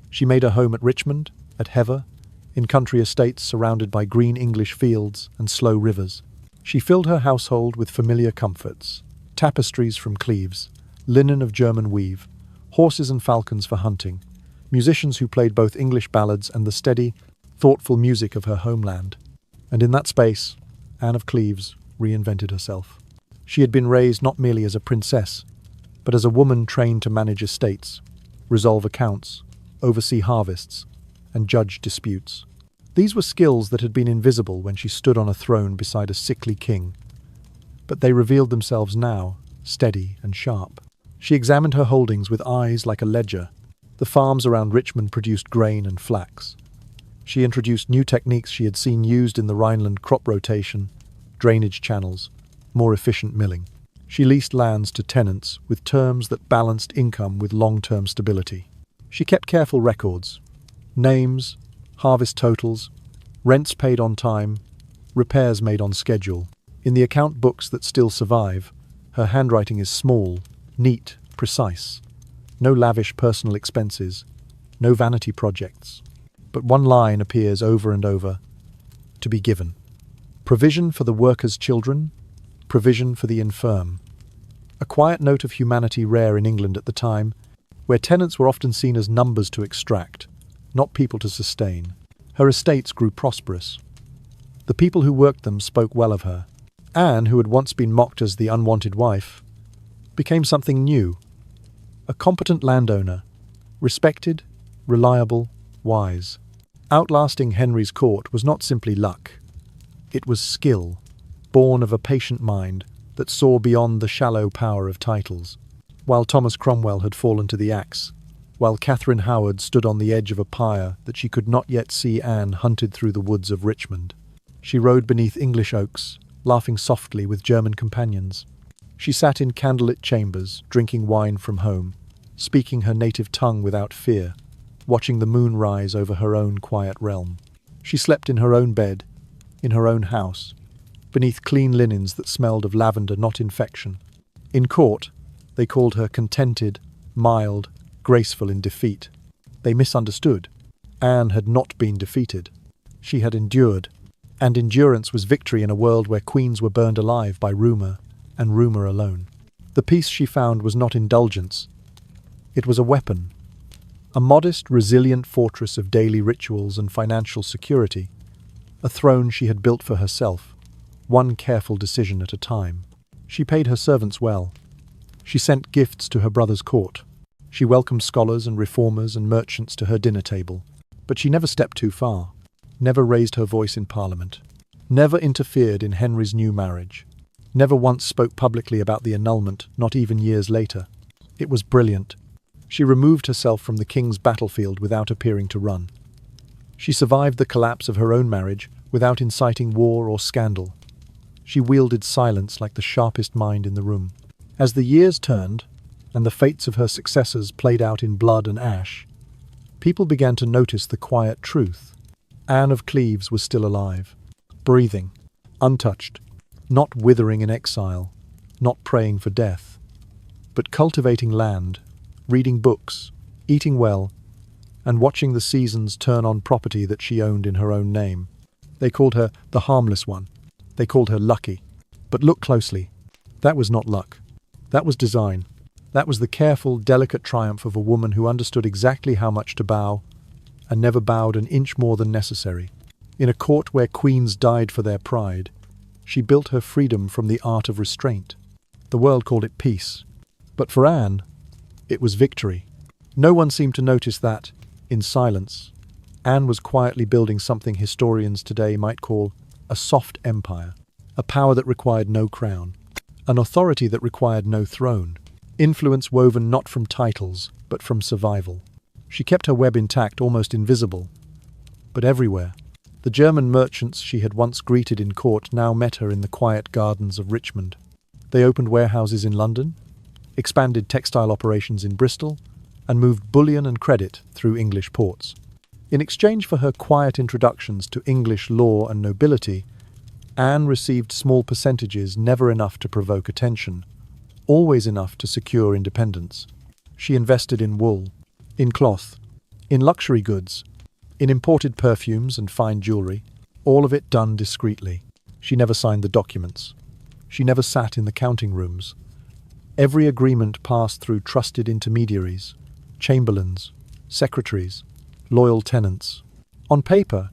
Speaker 1: She made a home at Richmond, at Hever, in country estates surrounded by green English fields and slow rivers. She filled her household with familiar comforts, tapestries from Cleves, linen of German weave, horses and falcons for hunting, musicians who played both English ballads and the steady, thoughtful music of her homeland. And in that space, Anne of Cleves reinvented herself. She had been raised not merely as a princess, but as a woman trained to manage estates, resolve accounts, oversee harvests, and judge disputes. These were skills that had been invisible when she stood on a throne beside a sickly king, but they revealed themselves now, steady and sharp. She examined her holdings with eyes like a ledger. The farms around Richmond produced grain and flax. She introduced new techniques she had seen used in the Rhineland: crop rotation, drainage channels, more efficient milling. She leased lands to tenants with terms that balanced income with long-term stability. She kept careful records: names, harvest totals, rents paid on time, repairs made on schedule. In the account books that still survive, her handwriting is small, neat, precise. No lavish personal expenses, no vanity projects. But one line appears over and over: to be given. Provision for the workers' children, provision for the infirm. A quiet note of humanity rare in England at the time, where tenants were often seen as numbers to extract, not people to sustain. Her estates grew prosperous. The people who worked them spoke well of her. Anne, who had once been mocked as the unwanted wife, became something new. A competent landowner, respected, reliable, wise. Outlasting Henry's court was not simply luck. It was skill, born of a patient mind that saw beyond the shallow power of titles. While Thomas Cromwell had fallen to the axe, while Catherine Howard stood on the edge of a pyre that she could not yet see, Anne hunted through the woods of Richmond. She rode beneath English oaks, laughing softly with German companions. She sat in candlelit chambers, drinking wine from home, speaking her native tongue without fear, watching the moon rise over her own quiet realm. She slept in her own bed, in her own house, beneath clean linens that smelled of lavender, not infection. In court, they called her contented, mild, graceful in defeat. They misunderstood. Anne had not been defeated. She had endured, and endurance was victory in a world where queens were burned alive by rumour, and rumour alone. The peace she found was not indulgence. It was a weapon. A modest, resilient fortress of daily rituals and financial security. A throne she had built for herself, one careful decision at a time. She paid her servants well. She sent gifts to her brother's court. She welcomed scholars and reformers and merchants to her dinner table. But she never stepped too far, never raised her voice in Parliament, never interfered in Henry's new marriage. never once spoke publicly about the annulment, not even years later. It was brilliant. She removed herself from the king's battlefield without appearing to run. She survived the collapse of her own marriage without inciting war or scandal. She wielded silence like the sharpest mind in the room. As the years turned, and the fates of her successors played out in blood and ash, people began to notice the quiet truth. Anne of Cleves was still alive, breathing, untouched, not withering in exile, not praying for death, but cultivating land, reading books, eating well, and watching the seasons turn on property that she owned in her own name. They called her the harmless one. They called her lucky. But look closely. That was not luck. That was design. That was the careful, delicate triumph of a woman who understood exactly how much to bow, and never bowed an inch more than necessary. In a court where queens died for their pride, she built her freedom from the art of restraint. The world called it peace. But for Anne, it was victory. No one seemed to notice that, in silence, Anne was quietly building something historians today might call a soft empire, a power that required no crown, an authority that required no throne, influence woven not from titles, but from survival. She kept her web intact, almost invisible, but everywhere. The German merchants she had once greeted in court now met her in the quiet gardens of Richmond. They opened warehouses in London, expanded textile operations in Bristol, and moved bullion and credit through English ports. In exchange for her quiet introductions to English law and nobility, Anne received small percentages, never enough to provoke attention, always enough to secure independence. She invested in wool, in cloth, in luxury goods, in imported perfumes and fine jewelry, all of it done discreetly. She never signed the documents. She never sat in the counting rooms. Every agreement passed through trusted intermediaries, chamberlains, secretaries, loyal tenants. On paper,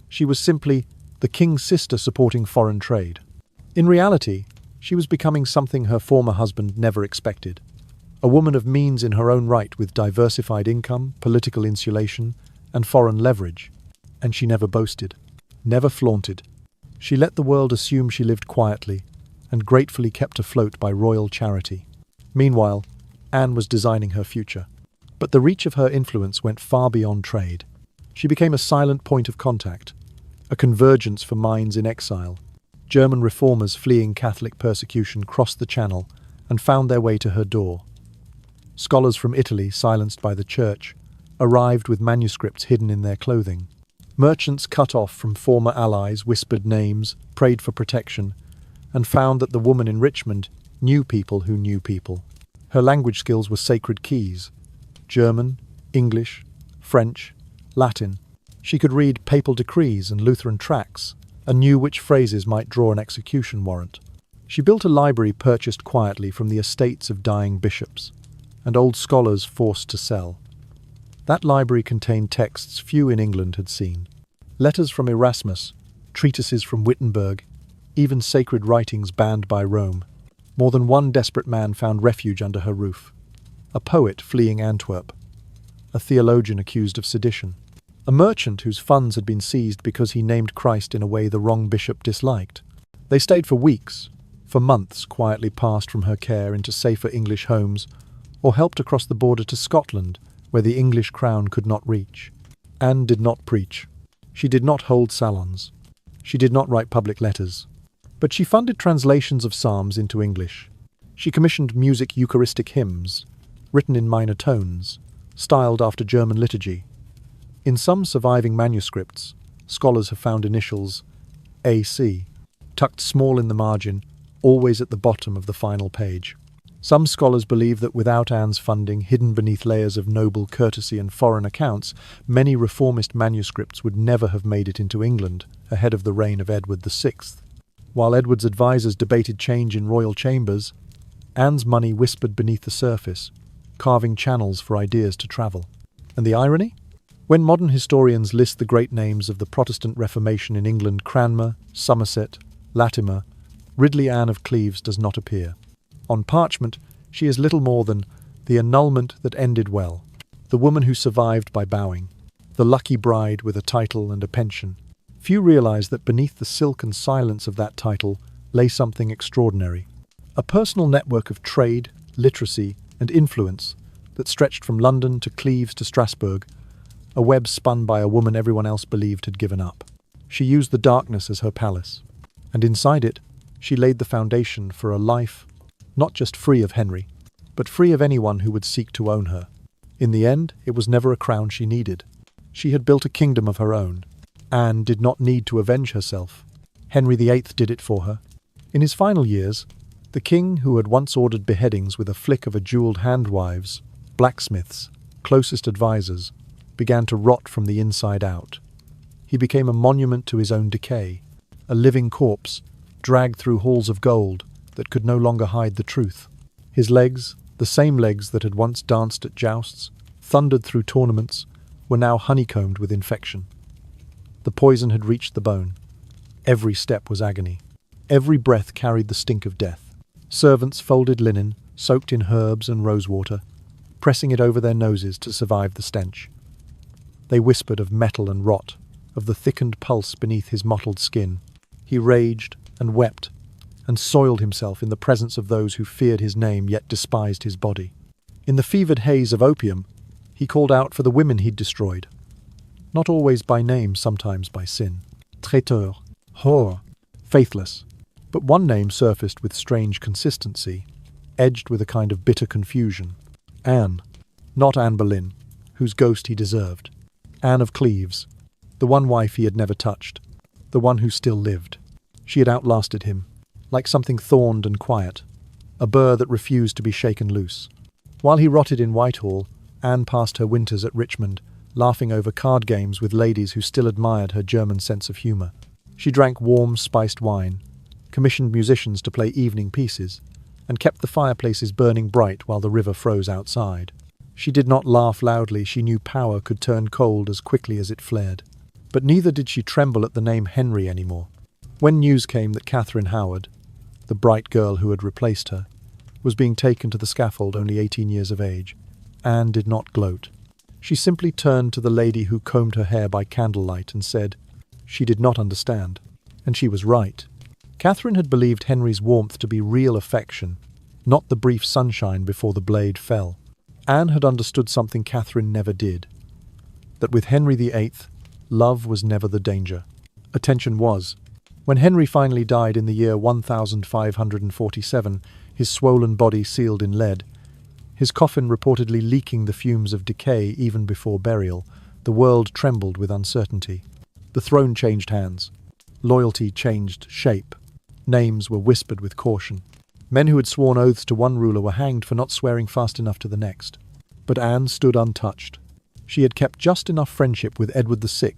Speaker 1: she was simply the king's sister supporting foreign trade. In reality, she was becoming something her former husband never expected. A woman of means in her own right, with diversified income, political insulation, and foreign leverage. And she never boasted, never flaunted. She let the world assume she lived quietly and gratefully kept afloat by royal charity. Meanwhile, Anne was designing her future. But the reach of her influence went far beyond trade. She became a silent point of contact, a convergence for minds in exile. German reformers fleeing Catholic persecution crossed the Channel and found their way to her door. Scholars from Italy, silenced by the church, arrived with manuscripts hidden in their clothing. Merchants cut off from former allies whispered names, prayed for protection, and found that the woman in Richmond knew people who knew people. Her language skills were sacred keys: German, English, French, Latin. She could read papal decrees and Lutheran tracts, and knew which phrases might draw an execution warrant. She built a library purchased quietly from the estates of dying bishops, and old scholars forced to sell. That library contained texts few in England had seen. Letters from Erasmus, treatises from Wittenberg, even sacred writings banned by Rome. More than one desperate man found refuge under her roof. A poet fleeing Antwerp, a theologian accused of sedition, a merchant whose funds had been seized because he named Christ in a way the wrong bishop disliked. They stayed for weeks, for months, quietly passed from her care into safer English homes, or helped across the border to Scotland, where the English crown could not reach. Anne did not preach. She did not hold salons. She did not write public letters. But she funded translations of psalms into English. She commissioned music Eucharistic hymns, written in minor tones, styled after German liturgy. In some surviving manuscripts, scholars have found initials AC, tucked small in the margin, always at the bottom of the final page. Some scholars believe that without Anne's funding, hidden beneath layers of noble courtesy and foreign accounts, many reformist manuscripts would never have made it into England ahead of the reign of Edward VI. While Edward's advisors debated change in royal chambers, Anne's money whispered beneath the surface, carving channels for ideas to travel. And the irony? When modern historians list the great names of the Protestant Reformation in England, Cranmer, Somerset, Latimer, Ridley Anne of Cleves does not appear. On parchment, she is little more than the annulment that ended well, the woman who survived by bowing, the lucky bride with a title and a pension. Few realize that beneath the silk and silence of that title lay something extraordinary. A personal network of trade, literacy, and influence that stretched from London to Cleves to Strasbourg, a web spun by a woman everyone else believed had given up. She used the darkness as her palace, and inside it, she laid the foundation for a life not just free of Henry, but free of anyone who would seek to own her. In the end, it was never a crown she needed. She had built a kingdom of her own. Anne did not need to avenge herself. Henry VIII did it for her. In his final years, the king, who had once ordered beheadings with a flick of a jewelled handwives, blacksmiths, closest advisers, began to rot from the inside out. He became a monument to his own decay, a living corpse, dragged through halls of gold that could no longer hide the truth. His legs, the same legs that had once danced at jousts, thundered through tournaments, were now honeycombed with infection. The poison had reached the bone. Every step was agony. Every breath carried the stink of death. Servants folded linen, soaked in herbs and rosewater, pressing it over their noses to survive the stench. They whispered of metal and rot, of the thickened pulse beneath his mottled skin. He raged and wept, and soiled himself in the presence of those who feared his name yet despised his body. In the fevered haze of opium, he called out for the women he'd destroyed. Not always by name, sometimes by sin. Traiteur, whore, faithless. But one name surfaced with strange consistency, edged with a kind of bitter confusion. Anne. Not Anne Boleyn, whose ghost he deserved. Anne of Cleves, the one wife he had never touched, the one who still lived. She had outlasted him, like something thorned and quiet, a burr that refused to be shaken loose. While he rotted in Whitehall, Anne passed her winters at Richmond, laughing over card games with ladies who still admired her German sense of humour. She drank warm, spiced wine, commissioned musicians to play evening pieces, and kept the fireplaces burning bright while the river froze outside. She did not laugh loudly. She knew power could turn cold as quickly as it flared. But neither did she tremble at the name Henry anymore. When news came that Catherine Howard, the bright girl who had replaced her, was being taken to the scaffold only 18 years of age, Anne did not gloat. She simply turned to the lady who combed her hair by candlelight and said she did not understand. And she was right. Catherine had believed Henry's warmth to be real affection, not the brief sunshine before the blade fell. Anne had understood something Catherine never did, that with Henry VIII, love was never the danger. Attention was. When Henry finally died in the year 1547, his swollen body sealed in lead, his coffin reportedly leaking the fumes of decay even before burial, the world trembled with uncertainty. The throne changed hands. Loyalty changed shape. Names were whispered with caution. Men who had sworn oaths to one ruler were hanged for not swearing fast enough to the next. But Anne stood untouched. She had kept just enough friendship with Edward VI,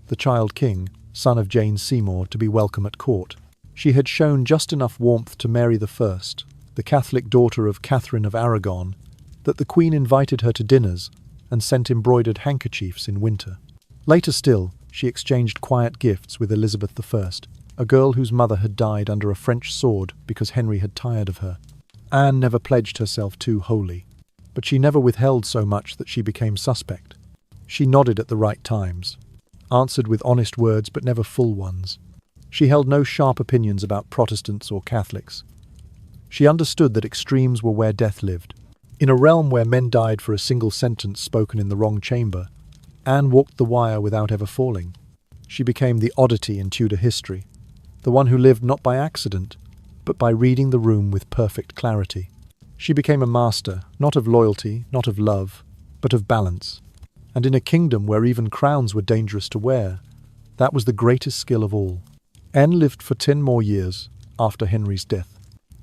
Speaker 1: the child king, son of Jane Seymour, to be welcome at court. She had shown just enough warmth to Mary I, the Catholic daughter of Catherine of Aragon, that the Queen invited her to dinners and sent embroidered handkerchiefs in winter. Later still, she exchanged quiet gifts with Elizabeth I, a girl whose mother had died under a French sword because Henry had tired of her. Anne never pledged herself too wholly, but she never withheld so much that she became suspect. She nodded at the right times, answered with honest words but never full ones. She held no sharp opinions about Protestants or Catholics. She understood that extremes were where death lived. In a realm where men died for a single sentence spoken in the wrong chamber, Anne walked the wire without ever falling. She became the oddity in Tudor history, the one who lived not by accident, but by reading the room with perfect clarity. She became a master, not of loyalty, not of love, but of balance. And in a kingdom where even crowns were dangerous to wear, that was the greatest skill of all. Anne lived for 10 more years after Henry's death.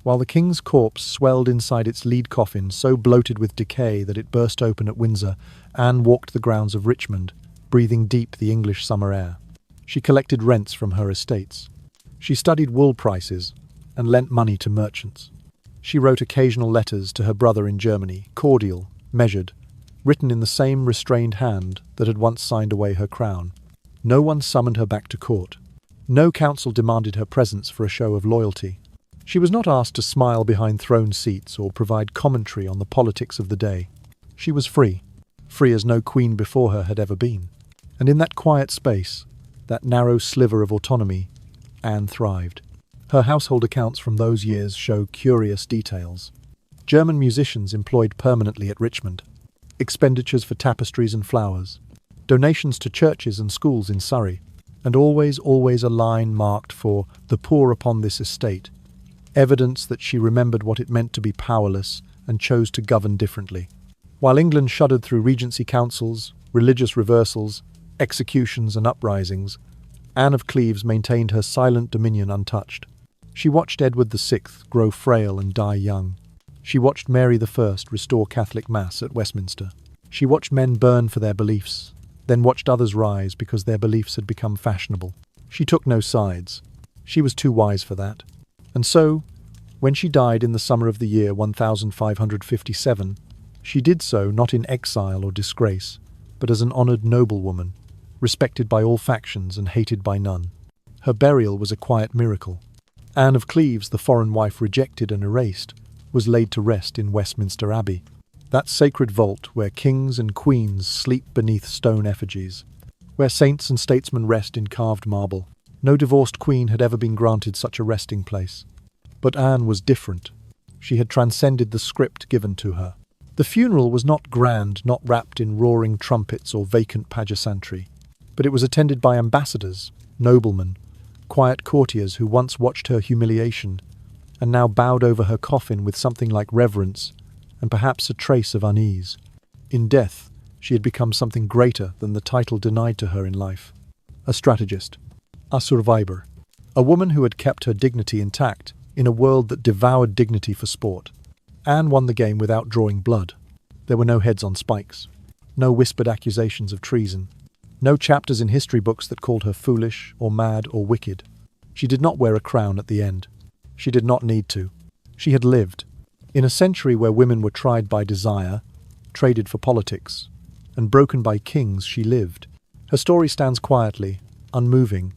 Speaker 1: While the king's corpse swelled inside its lead coffin, so bloated with decay that it burst open at Windsor, Anne walked the grounds of Richmond, breathing deep the English summer air. She collected rents from her estates. She studied wool prices and lent money to merchants. She wrote occasional letters to her brother in Germany, cordial, measured, written in the same restrained hand that had once signed away her crown. No one summoned her back to court. No council demanded her presence for a show of loyalty. She was not asked to smile behind throne seats or provide commentary on the politics of the day. She was free, free as no queen before her had ever been. And in that quiet space, that narrow sliver of autonomy, Anne thrived. Her household accounts from those years show curious details. German musicians employed permanently at Richmond, expenditures for tapestries and flowers, donations to churches and schools in Surrey, and always a line marked for the poor upon this estate, evidence that she remembered what it meant to be powerless and chose to govern differently. While England shuddered through regency councils, religious reversals, executions and uprisings, Anne of Cleves maintained her silent dominion untouched. She watched Edward VI grow frail and die young. She watched Mary I restore Catholic Mass at Westminster. She watched men burn for their beliefs, then watched others rise because their beliefs had become fashionable. She took no sides. She was too wise for that. And so, when she died in the summer of the year 1557, she did so not in exile or disgrace, but as an honoured noblewoman, respected by all factions and hated by none. Her burial was a quiet miracle. Anne of Cleves, the foreign wife rejected and erased, was laid to rest in Westminster Abbey, that sacred vault where kings and queens sleep beneath stone effigies, where saints and statesmen rest in carved marble. No divorced queen had ever been granted such a resting place. But Anne was different. She had transcended the script given to her. The funeral was not grand, not wrapped in roaring trumpets or vacant pageantry, but it was attended by ambassadors, noblemen, quiet courtiers who once watched her humiliation and now bowed over her coffin with something like reverence and perhaps a trace of unease. In death, she had become something greater than the title denied to her in life. A strategist, a survivor, a woman who had kept her dignity intact in a world that devoured dignity for sport. Anne won the game without drawing blood. There were no heads on spikes, no whispered accusations of treason, no chapters in history books that called her foolish or mad or wicked. She did not wear a crown at the end. She did not need to. She had lived. In a century where women were tried by desire, traded for politics, and broken by kings, she lived. Her story stands quietly, unmoving,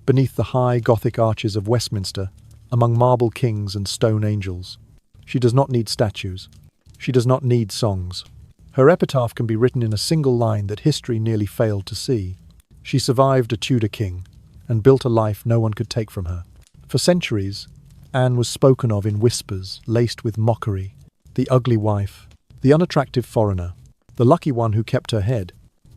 Speaker 1: beneath the high Gothic arches of Westminster, among marble kings and stone angels. She does not need statues. She does not need songs. Her epitaph can be written in a single line that history nearly failed to see. She survived a Tudor king and built a life no one could take from her. For centuries, Anne was spoken of in whispers, laced with mockery. The ugly wife, the unattractive foreigner, the lucky one who kept her head.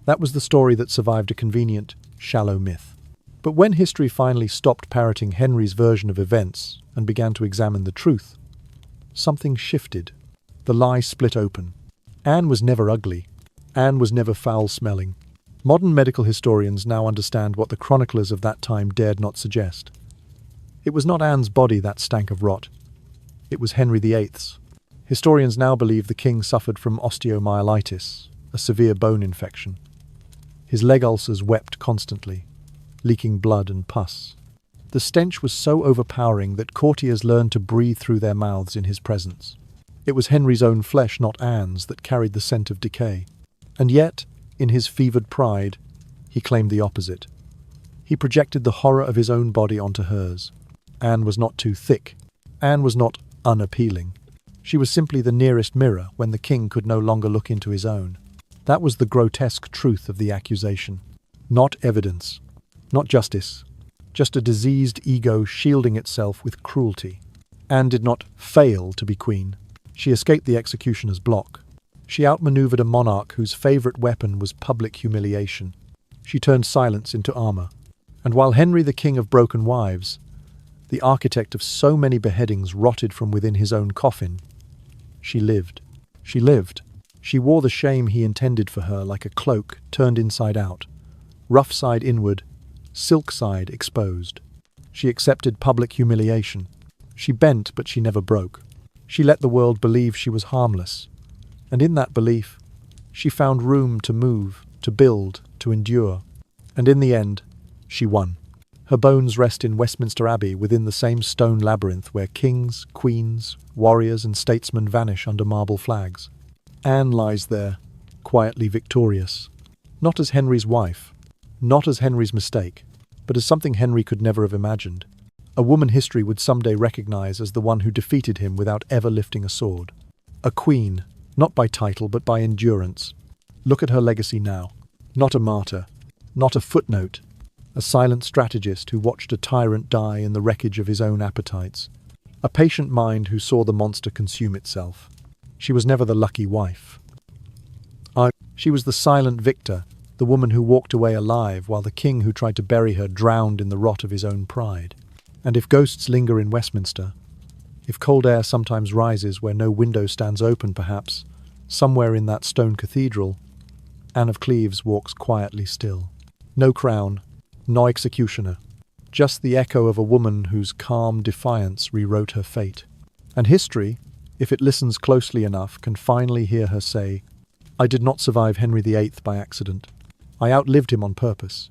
Speaker 1: That was the story that survived a convenient, shallow myth. But when history finally stopped parroting Henry's version of events and began to examine the truth, something shifted. The lie split open. Anne was never ugly. Anne was never foul-smelling. Modern medical historians now understand what the chroniclers of that time dared not suggest. It was not Anne's body that stank of rot. It was Henry VIII's. Historians now believe the king suffered from osteomyelitis, a severe bone infection. His leg ulcers wept constantly, leaking blood and pus. The stench was so overpowering that courtiers learned to breathe through their mouths in his presence. It was Henry's own flesh, not Anne's, that carried the scent of decay. And yet, in his fevered pride, he claimed the opposite. He projected the horror of his own body onto hers. Anne was not too thick. Anne was not unappealing. She was simply the nearest mirror when the king could no longer look into his own. That was the grotesque truth of the accusation. Not evidence. Not justice. Just a diseased ego shielding itself with cruelty. Anne did not fail to be queen. She escaped the executioner's block. She outmaneuvered a monarch whose favourite weapon was public humiliation. She turned silence into armour. And while Henry, the king of broken wives, the architect of so many beheadings, rotted from within his own coffin, she lived. She lived. She wore the shame he intended for her like a cloak turned inside out, rough side inward, silk side exposed. She accepted public humiliation. She bent, but she never broke. She let the world believe she was harmless. And in that belief, she found room to move, to build, to endure. And in the end, she won. Her bones rest in Westminster Abbey within the same stone labyrinth where kings, queens, warriors and statesmen vanish under marble flags. Anne lies there, quietly victorious. Not as Henry's wife, not as Henry's mistake, but as something Henry could never have imagined. A woman history would someday recognize as the one who defeated him without ever lifting a sword. A queen, not by title but by endurance. Look at her legacy now. Not a martyr, not a footnote, a silent strategist who watched a tyrant die in the wreckage of his own appetites, a patient mind who saw the monster consume itself. She was never the lucky wife. She was the silent victor, the woman who walked away alive while the king who tried to bury her drowned in the rot of his own pride. And if ghosts linger in Westminster, if cold air sometimes rises where no window stands open perhaps, somewhere in that stone cathedral, Anne of Cleves walks quietly still. No crown, no executioner, just the echo of a woman whose calm defiance rewrote her fate. And history, if it listens closely enough, can finally hear her say, "I did not survive Henry VIII by accident. I outlived him on purpose."